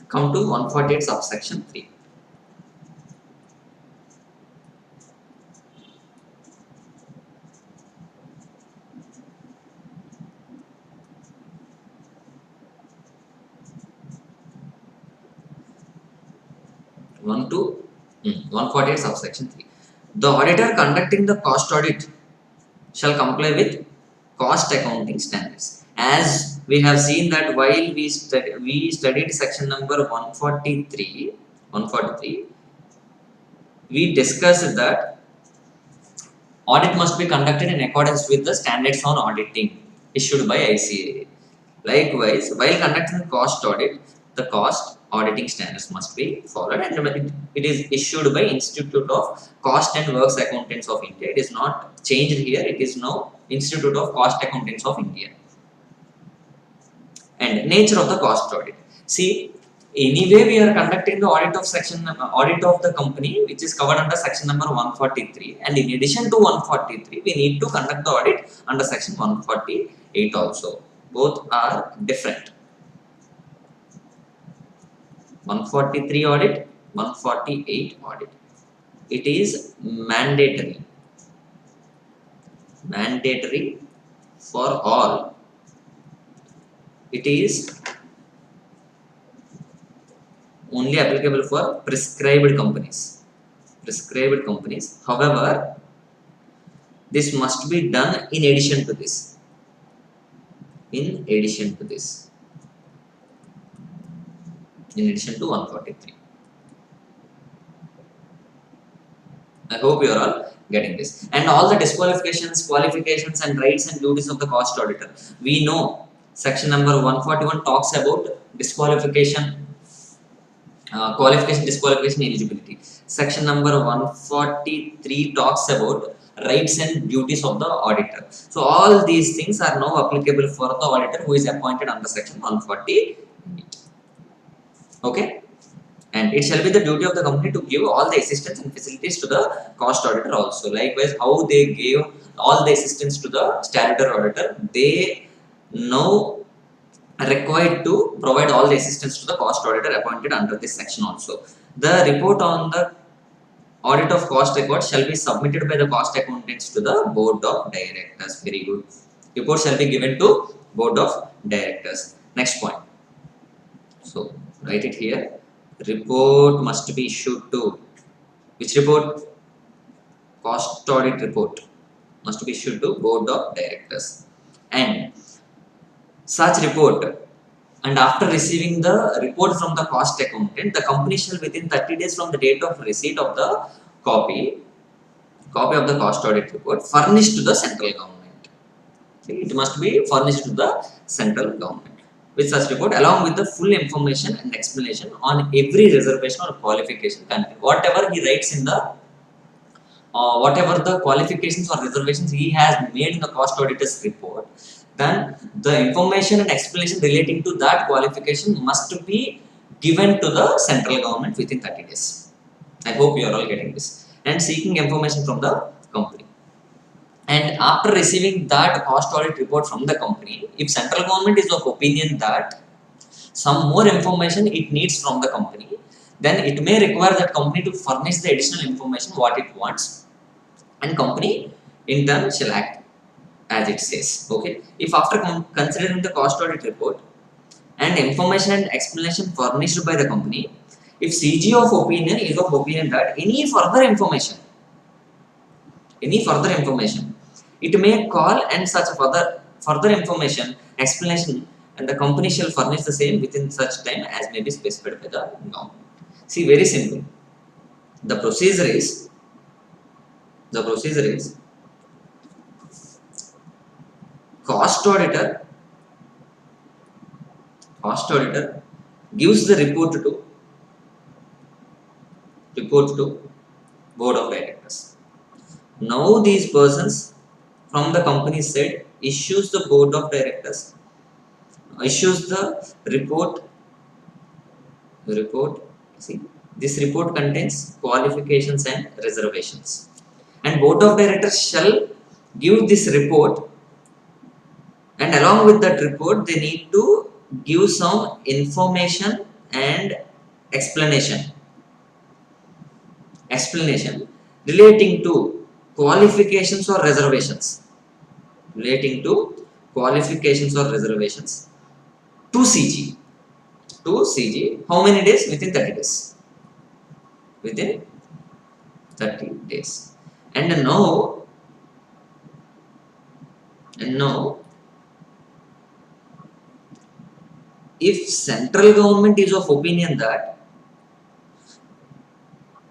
Come to 148 subsection 3. One to 148 subsection 3. The auditor conducting the cost audit shall comply with cost accounting standards. As we have seen that while we studied section number 143, we discussed that audit must be conducted in accordance with the standards on auditing issued by ICAI. Likewise, while conducting cost audit, the cost auditing standards must be followed, and it is issued by Institute of Cost and Works Accountants of India. It is not changed here, it is now Institute of Cost Accountants of India. And nature of the cost audit. See, anyway we are conducting the audit of audit of the company, which is covered under section number 143, and in addition to 143 we need to conduct the audit under section 148 also. Both are different. 143 audit, 148 audit. It is mandatory for all. It is only applicable for prescribed companies. However, this must be done in addition to this. In addition to 143. I hope you are all getting this. And all the disqualifications, qualifications and rights and duties of the cost auditor. We know section number 141 talks about disqualification, disqualification, eligibility. Section number 143 talks about rights and duties of the auditor. So all these things are now applicable for the auditor who is appointed under section 148. Okay, and it shall be the duty of the company to give all the assistance and facilities to the cost auditor also. Likewise, how they gave all the assistance to the statutory auditor, they now required to provide all the assistance to the cost auditor appointed under this section also. The report on the audit of cost records shall be submitted by the cost accountants to the board of directors. Very good. Report shall be given to board of directors. Next point. So write it here. Report must be issued to which report? Cost audit report must be issued to board of directors. And such report, and after receiving the report from the cost accountant, the company shall within 30 days from the date of receipt of the copy of the cost audit report furnish to the central government. See, it must be furnished to the central government with such report along with the full information and explanation on every reservation or qualification content. Whatever he writes in the whatever the qualifications or reservations he has made in the cost auditor's report, then the information and explanation relating to that qualification must be given to the central government within 30 days. I hope you are all getting this. And seeking information from the company. And after receiving that cost audit report from the company, if central government is of opinion that some more information it needs from the company, then it may require that company to furnish the additional information what it wants, and company in turn shall act as it says. Okay, if after considering the cost audit report and information and explanation furnished by the company, if CG of opinion is of opinion that any further information, it may call and such further information, explanation, and the company shall furnish the same within such time as may be specified by the government. See, very simple. The procedure is cost auditor gives the report to board of directors. Now these persons from the company side issues the board of directors issues the report. See, this report contains qualifications and reservations, and board of directors shall give this report, and along with that report they need to give some information and explanation relating to qualifications or reservations to CG. How many days? Within 30 days. And now And now, if central government is of opinion that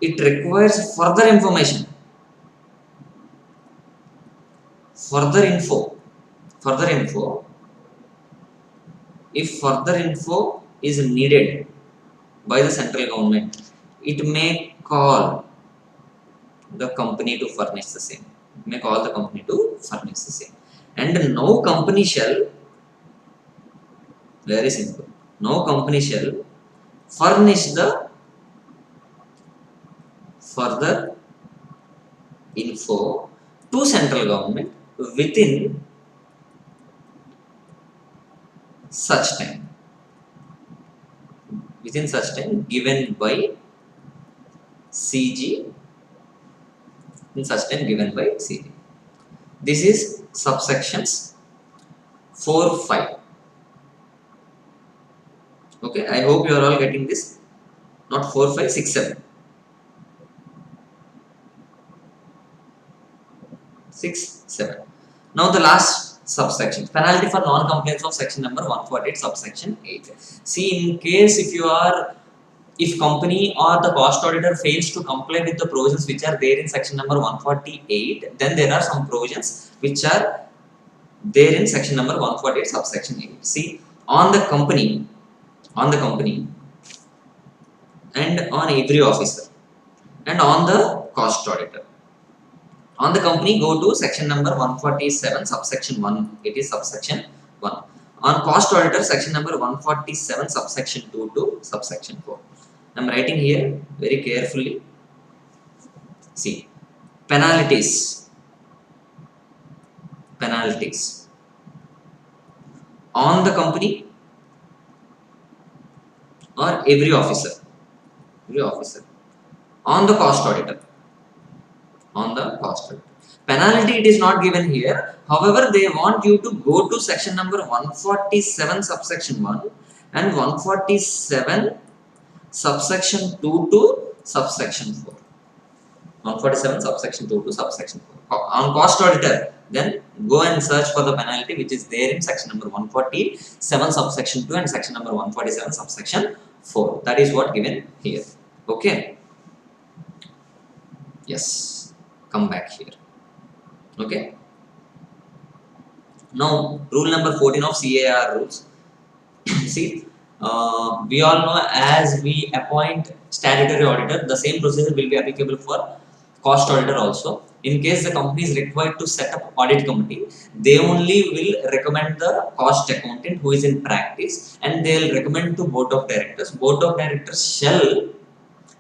it requires further info, further info, if further info is needed by the central government, it may call the company to furnish the same. It may call the company to furnish the same. And no company shall, very simple, no company shall furnish the further info to central government within such time. Within such time given by CG, in such time given by CG. This is subsections 4, 5. Okay, I hope you are all getting this. Not 4, 5, 6, 7. 6, 7. Now the last subsection, penalty for non-compliance of section number 148 subsection 8. See, in case if company or the cost auditor fails to comply with the provisions which are there in section number 148, then there are some provisions which are there in section number 148 subsection 8. See, on the company and on every officer and on the cost auditor. On the company, go to section number 147 subsection 1. It is subsection 1. On cost auditor, section number 147 subsection 2 to subsection 4. I am writing here very carefully. See, penalties on the company or every officer on the cost auditor. Penalty, it is not given here. However, they want you to go to section number 147 subsection 1 and 147 subsection 2 to subsection 4. 147 subsection 2 to subsection 4. On cost auditor, then go and search for the penalty which is there in section number 147 subsection 2 and section number 147 subsection 4. That is what given here. Okay. Yes. Come back here. Okay. Now, rule number 14 of CAR rules. See, we all know as we appoint statutory auditor, the same procedure will be applicable for cost auditor also. In case the company is required to set up audit committee, they only will recommend the cost accountant who is in practice, and they will recommend to board of directors. Board of directors shall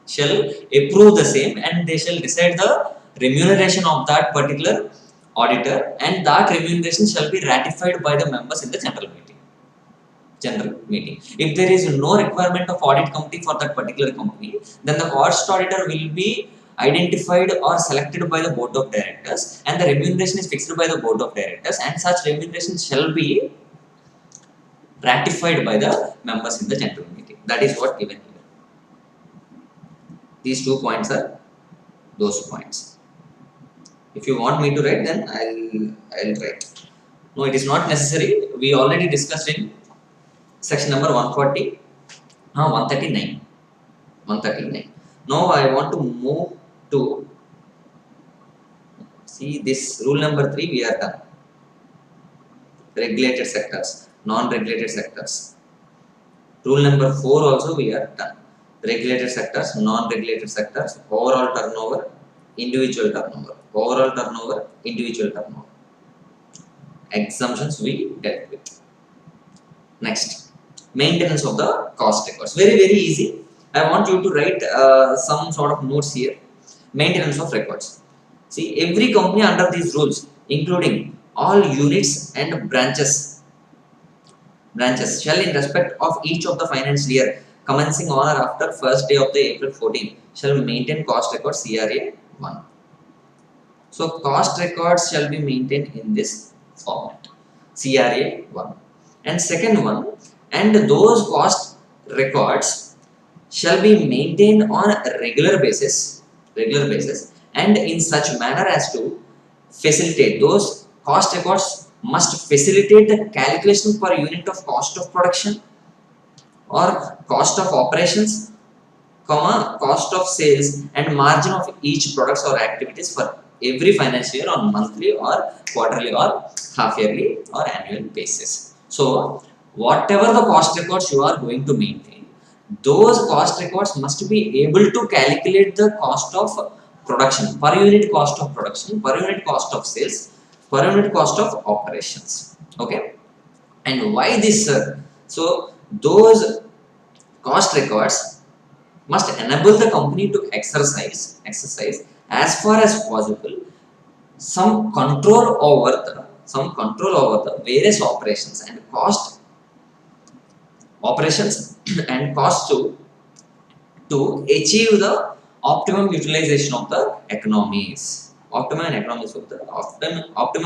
approve the same, and they shall decide the remuneration of that particular auditor, and that remuneration shall be ratified by the members in the general meeting. If there is no requirement of audit committee for that particular company, then the cost auditor will be identified or selected by the board of directors, and the remuneration is fixed by the board of directors, and such remuneration shall be ratified by the members in the general meeting. That is what given here. These 2 points are those points. If you want me to write, then I'll write. No, it is not necessary. We already discussed in section number 140. 139. Now I want to move to, see, this rule number 3 we are done. Regulated sectors, non-regulated sectors. Rule number 4 also we are done. Regulated sectors, non-regulated sectors, overall turnover, individual turnover. Overall turnover, individual turnover. Exemptions we dealt with. Next, maintenance of the cost records. Very, very easy. I want you to write some sort of notes here. Maintenance of records. See, every company under these rules, including all units and branches shall, in respect of each of the financial year commencing on or after first day of the April 14, shall maintain cost records CRA 1. So, cost records shall be maintained in this format, CRA 1. And second one, and those cost records shall be maintained on a regular basis, and in such manner as to facilitate those cost records must facilitate the calculation per unit of cost of production or cost of operations, comma, cost of sales and margin of each products or activities for every financial year on monthly or quarterly or half yearly or annual basis. So whatever the cost records you are going to maintain, those cost records must be able to calculate the cost of production, per unit cost of production, per unit cost of sales, per unit cost of operations. Okay, and why this, sir? So those cost records must enable the company to exercise as far as possible some control over the various operations and cost to achieve the optimum utilization of the optimum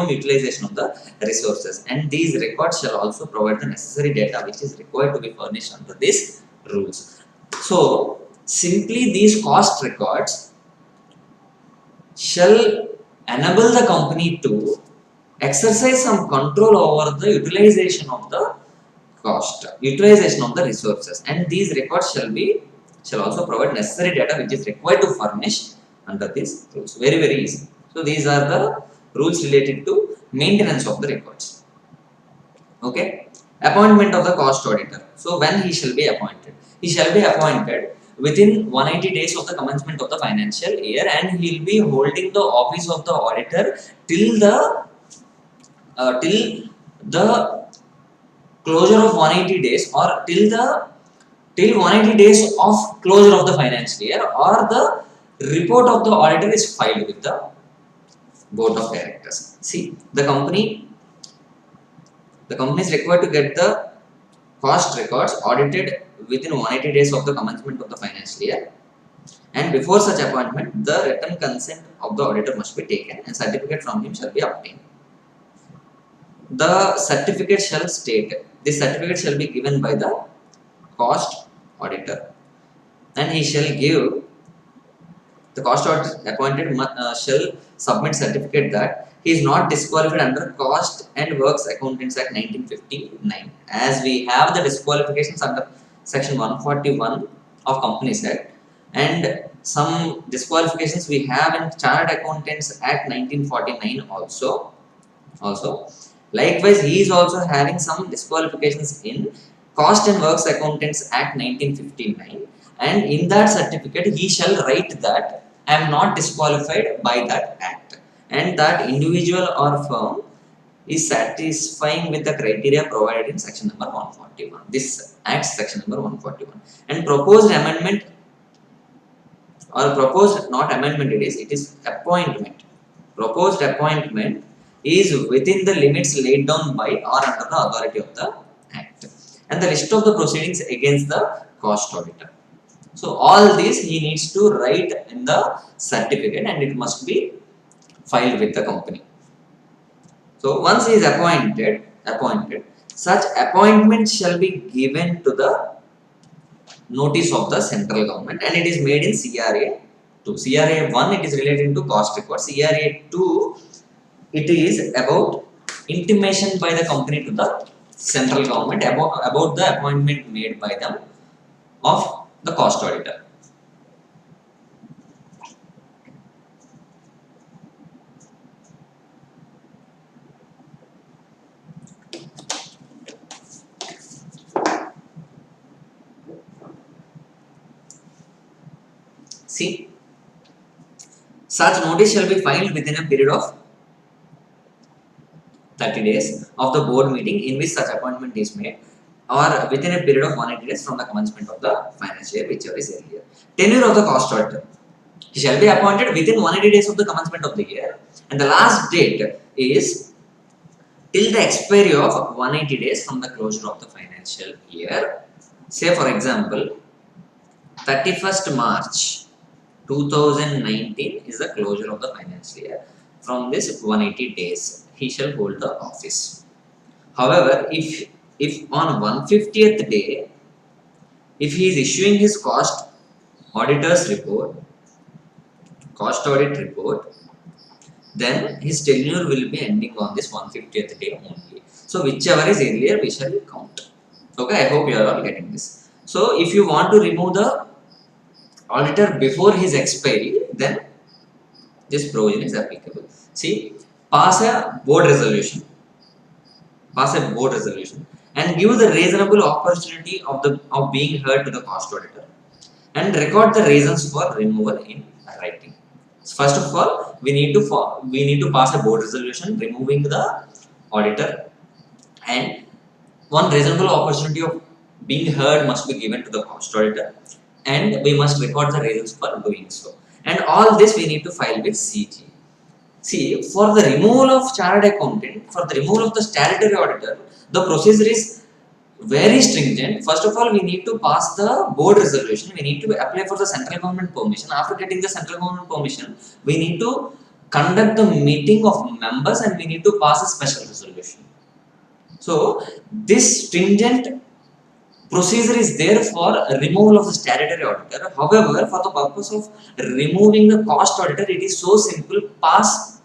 utilization of the resources, and these records shall also provide the necessary data which is required to be furnished under these rules. So simply these cost records shall enable the company to exercise some control over the utilization of the utilization of the resources, and these records shall also provide necessary data which is required to furnish under these rules. Very, very easy. So these are the rules related to maintenance of the records. Okay, appointment of the cost auditor. So when he shall be appointed? He shall be appointed within 180 days of the commencement of the financial year, and he will be holding the office of the auditor till the closure of 180 days, or till 180 days of closure of the financial year, or the report of the auditor is filed with the board of directors. See, the company is required to get the cost records audited within 180 days of the commencement of the financial year, and before such appointment the written consent of the auditor must be taken and certificate from him shall be obtained. The certificate shall state, this certificate shall be given by the cost auditor, and he shall give, the cost auditor appointed shall submit certificate that he is not disqualified under Cost and Works Accountants Act 1959, as we have the disqualifications under section 141 of Companies Act, and some disqualifications we have in Chartered Accountants Act 1949 also. Likewise, he is also having some disqualifications in Cost and Works Accountants Act 1959, and in that certificate he shall write that I am not disqualified by that act, and that individual or firm is satisfying with the criteria provided in section number 141. This Act section number 141, and proposed amendment, or proposed not amendment, it is appointment. Proposed appointment is within the limits laid down by or under the authority of the Act, and the list of the proceedings against the cost auditor. So all these he needs to write in the certificate, and it must be filed with the company. So once he is appointed, such appointment shall be given to the notice of the central government, and it is made in CRA 2. CRA 1 it is related to cost record. CRA 2 it is about intimation by the company to the central government about the appointment made by them of the cost auditor. See, such notice shall be filed within a period of 30 days of the board meeting in which such appointment is made, or within a period of 180 days from the commencement of the financial year, whichever is earlier. Tenure of the cost auditor. He shall be appointed within 180 days of the commencement of the year, and the last date is till the expiry of 180 days from the closure of the financial year. Say for example, 31st March 2019 is the closure of the financial year. From this 180 days he shall hold the office. However, if on 150th day, if he is issuing his cost audit report, then his tenure will be ending on this 150th day only. So whichever is earlier, we shall count. Okay, I hope you are all getting this. So if you want to remove the auditor before his expiry, then this provision is applicable. See, pass a board resolution, and give the reasonable opportunity of being heard to the cost auditor, and record the reasons for removal in writing. So first of all, we need to pass a board resolution removing the auditor, and one reasonable opportunity of being heard must be given to the cost auditor, and we must record the reasons for doing so. And all this we need to file with CG. See, for the removal of chartered accountant, for the removal of the statutory auditor, the procedure is very stringent. First of all, we need to pass the board resolution. We need to apply for the central government permission. After getting the central government permission, we need to conduct the meeting of members, and we need to pass a special resolution. So this stringent procedure is there for removal of the statutory auditor. However, for the purpose of removing the cost auditor, it is so simple. Pass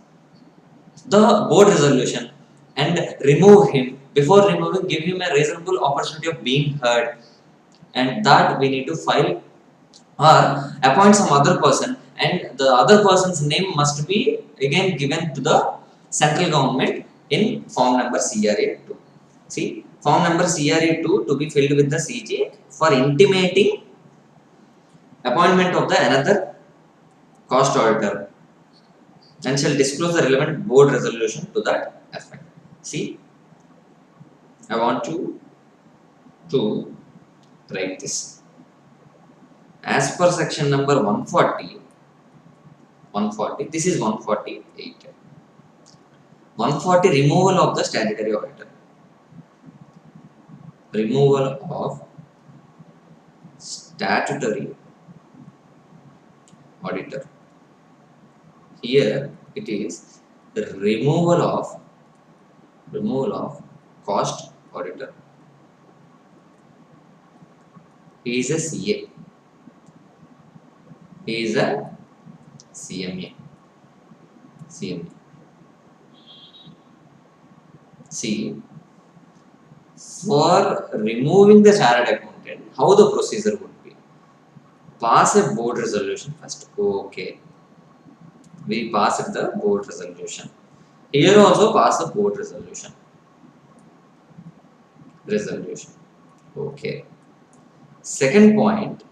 the board resolution and remove him. Before removing, give him a reasonable opportunity of being heard, and that we need to file or appoint some other person, and the other person's name must be again given to the central government in form number CRA2. See, form number CRA2 to be filled with the CG for intimating appointment of the another cost auditor, and shall disclose the relevant board resolution to that effect. See, I want you to write this. As per section number 140, this is 148. 140, removal of the statutory auditor. Removal of statutory auditor. Here it is the removal of cost auditor. He is a CA. He is a CMA. See, for removing the chartered accountant, how the procedure would be? Pass a board resolution first. Okay, we pass the board resolution. Here also pass the board resolution. Okay. Second point,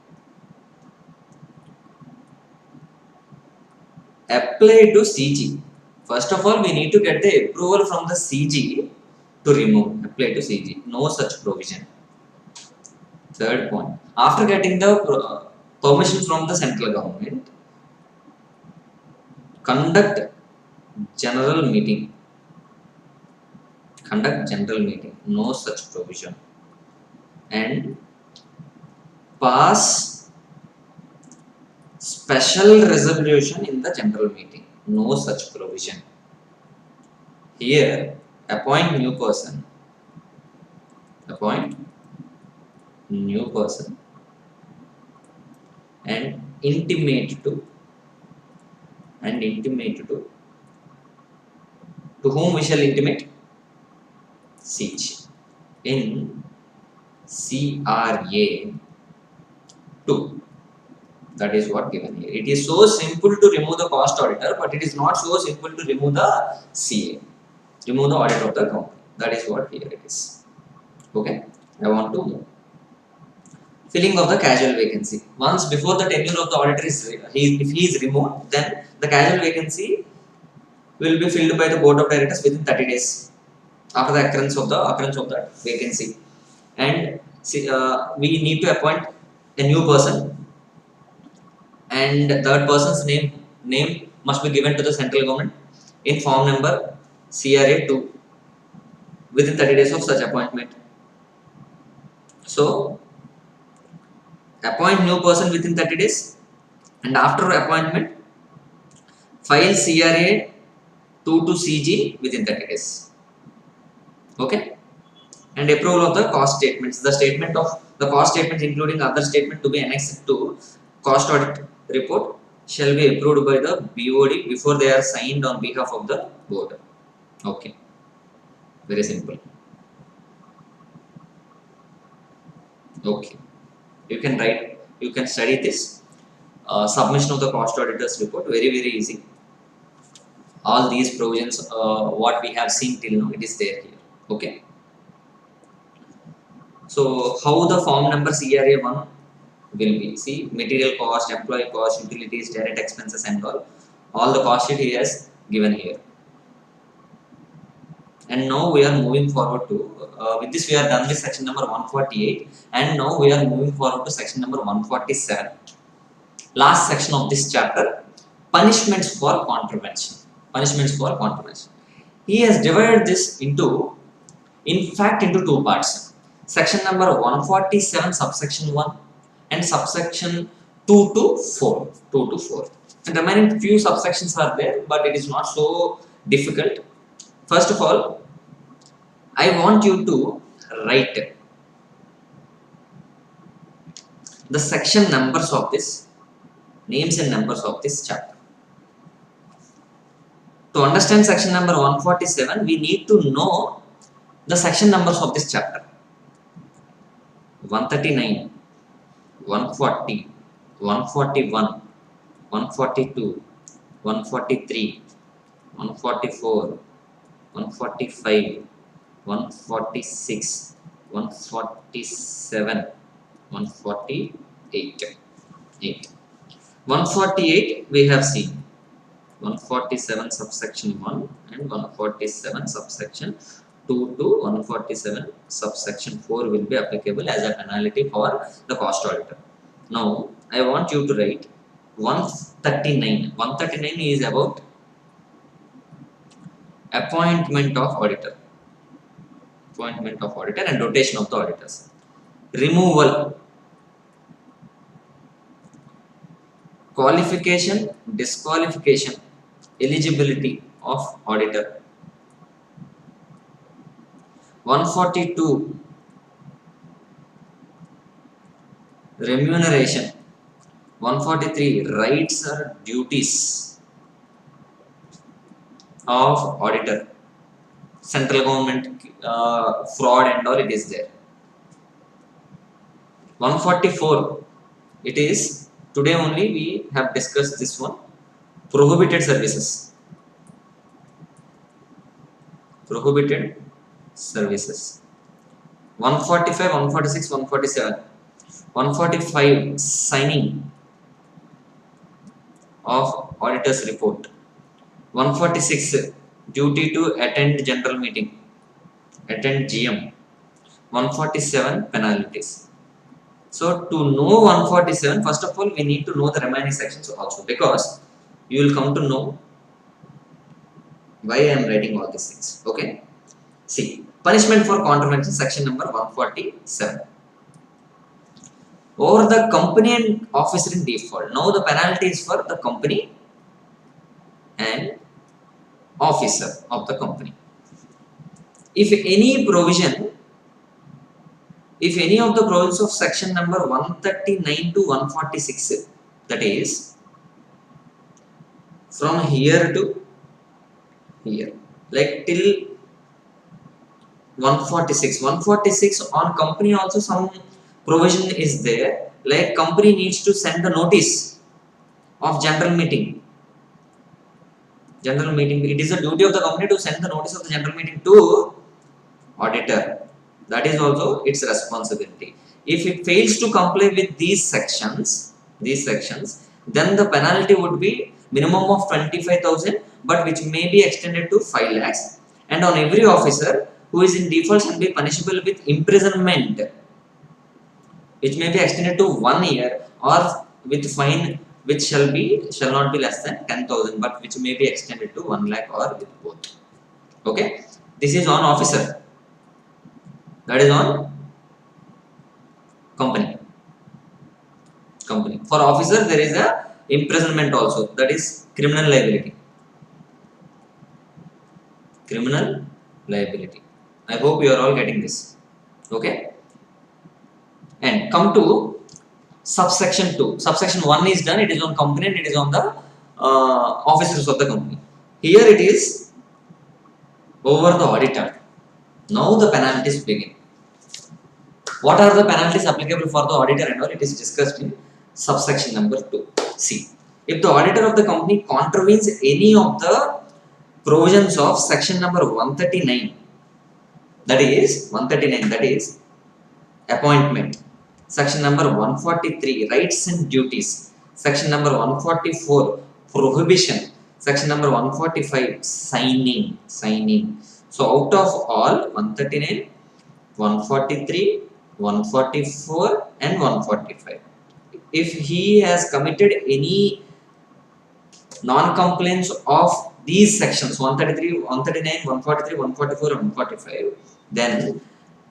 apply to CG. First of all, we need to get the approval from the CG to remove. Apply to CG. No such provision. Third point, after getting the permission from the central government, conduct general meeting. No such provision. And pass special resolution in the general meeting. No such provision. Here, appoint new person and intimate to whom we shall intimate? CG in CRA2. That is what given here. It is so simple to remove the cost auditor, but it is not so simple to remove the CA, remove the audit of the company. That is what here it is. Okay, I want to move. Filling of the casual vacancy. Once before the tenure of the auditor is, if he is removed, then the casual vacancy will be filled by the board of directors within 30 days after the occurrence of that vacancy. And we need to appoint a new person, and that person's name must be given to the central government in form number CRA2 within 30 days of such appointment. So appoint new person within 30 days, and after appointment file CRA2 to CG within 30 days. Okay, and approval of the cost statements. The cost statements including other statement to be annexed to cost audit report shall be approved by the BOD before they are signed on behalf of the board. Okay, very simple. Okay, you can write, you can study this. Submission of the cost auditors report, very easy. All these provisions, what we have seen till now, it is there here. Okay, so how the form number CRA 1 will be, see, material cost, employee cost, utilities, direct expenses and all the cost sheet he has given here. And now we are moving forward to, with this we are done with section number 148, and now we are moving forward to section number 147, last section of this chapter, punishments for contravention. Punishments for contravention. He has divided this into two parts. Section number 147 subsection 1 and subsection 2 to 4. And remaining few subsections are there, but it is not so difficult. First of all, I want you to write the section numbers of this, names and numbers of this chapter. To understand section number 147, we need to know the section numbers of this chapter. 139, 140, 141, 142, 143, 144, 145, 146, 147, 148. 148 we have seen. 147 subsection 1 and 147 subsection 2 to 147 subsection 4 will be applicable as a penalty for the cost auditor. Now I want you to write 139. 139 is about appointment of auditor. Appointment of auditor and rotation of the auditors. Removal, qualification, disqualification, eligibility of auditor. 142, remuneration. 143, rights or duties of auditor. Central government fraud and all, it is there. 144, it is, today only we have discussed this one, prohibited services. Prohibited services. 145, 146, 147. 145, signing of auditor's report. 146, duty to attend general meeting, attend GM. 147, penalties. So to know 147, first of all we need to know the remaining sections also, because you will come to know why I am writing all these things. Okay, see, punishment for contravention, section number 147. Over the company and officer in default. Now the penalty is for the company and officer of the company. If any of the provisions of section number 139 to 146, that is from here to here, like till 146 on company also some provision is there, like company needs to send a notice of general meeting. It is a duty of the company to send the notice of the general meeting to auditor. That is also its responsibility. If it fails to comply with these sections, then the penalty would be minimum of 25,000, but which may be extended to 5 lakhs. And on every officer who is in default shall be punishable with imprisonment, which may be extended to 1 year, or with fine which shall not be less than 10,000, but which may be extended to 1 lakh or with both. Okay, this is on officer. That is on company. For officer there is a imprisonment also, that is criminal liability. I hope you are all getting this. Okay, and come to subsection 2. Subsection 1 is done, it is on company and it is on the officers of the company. Here it is over the auditor. Now the penalties begin. What are the penalties applicable for the auditor and all? It is discussed in subsection number 2. See, if the auditor of the company contravenes any of the provisions of section number 139, that is appointment, section number 143 rights and duties, section number 144 prohibition, section number 145 signing. So out of all 139, 143, 144 and 145, if he has committed any non-compliance of these sections 133, 139, 143, 144 and 145, then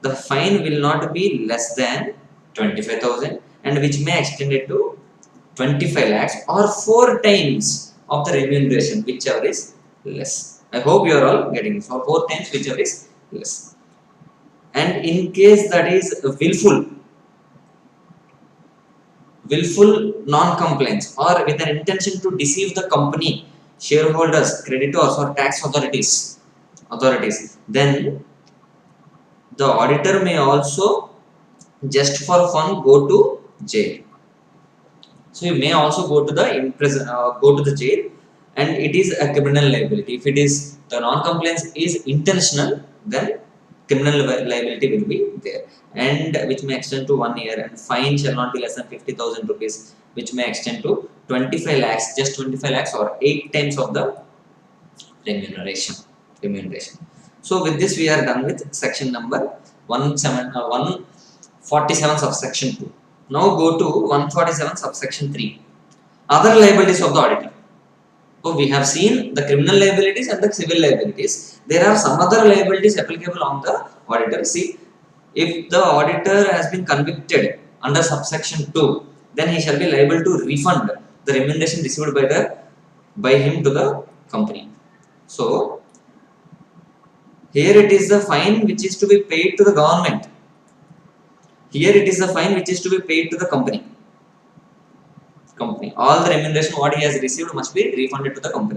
the fine will not be less than 25,000 and which may extend it to 25 lakhs or 4 times of the remuneration, whichever is less. I hope you are all getting it. So 4 times whichever is less. And in case that is willful non-compliance or with an intention to deceive the company, shareholders, creditors or tax authorities, then the auditor may also just for fun go to jail. So you may also go to the jail, and it is a criminal liability. If it is the non-compliance is intentional, then criminal liability will be there, and which may extend to 1 year, and fine shall not be less than 50,000 rupees, which may extend to 25 lakhs, just 25 lakhs or 8 times of the remuneration. So with this we are done with section number 147 subsection 2. Now go to 147 subsection 3, other liabilities of the auditor. So we have seen the criminal liabilities and the civil liabilities. There are some other liabilities applicable on the auditor. See, if the auditor has been convicted under subsection 2, then he shall be liable to refund the remuneration received by him to the company. So here it is the fine which is to be paid to the government. Here it is the fine which is to be paid to the company. All the remuneration what he has received must be refunded to the company.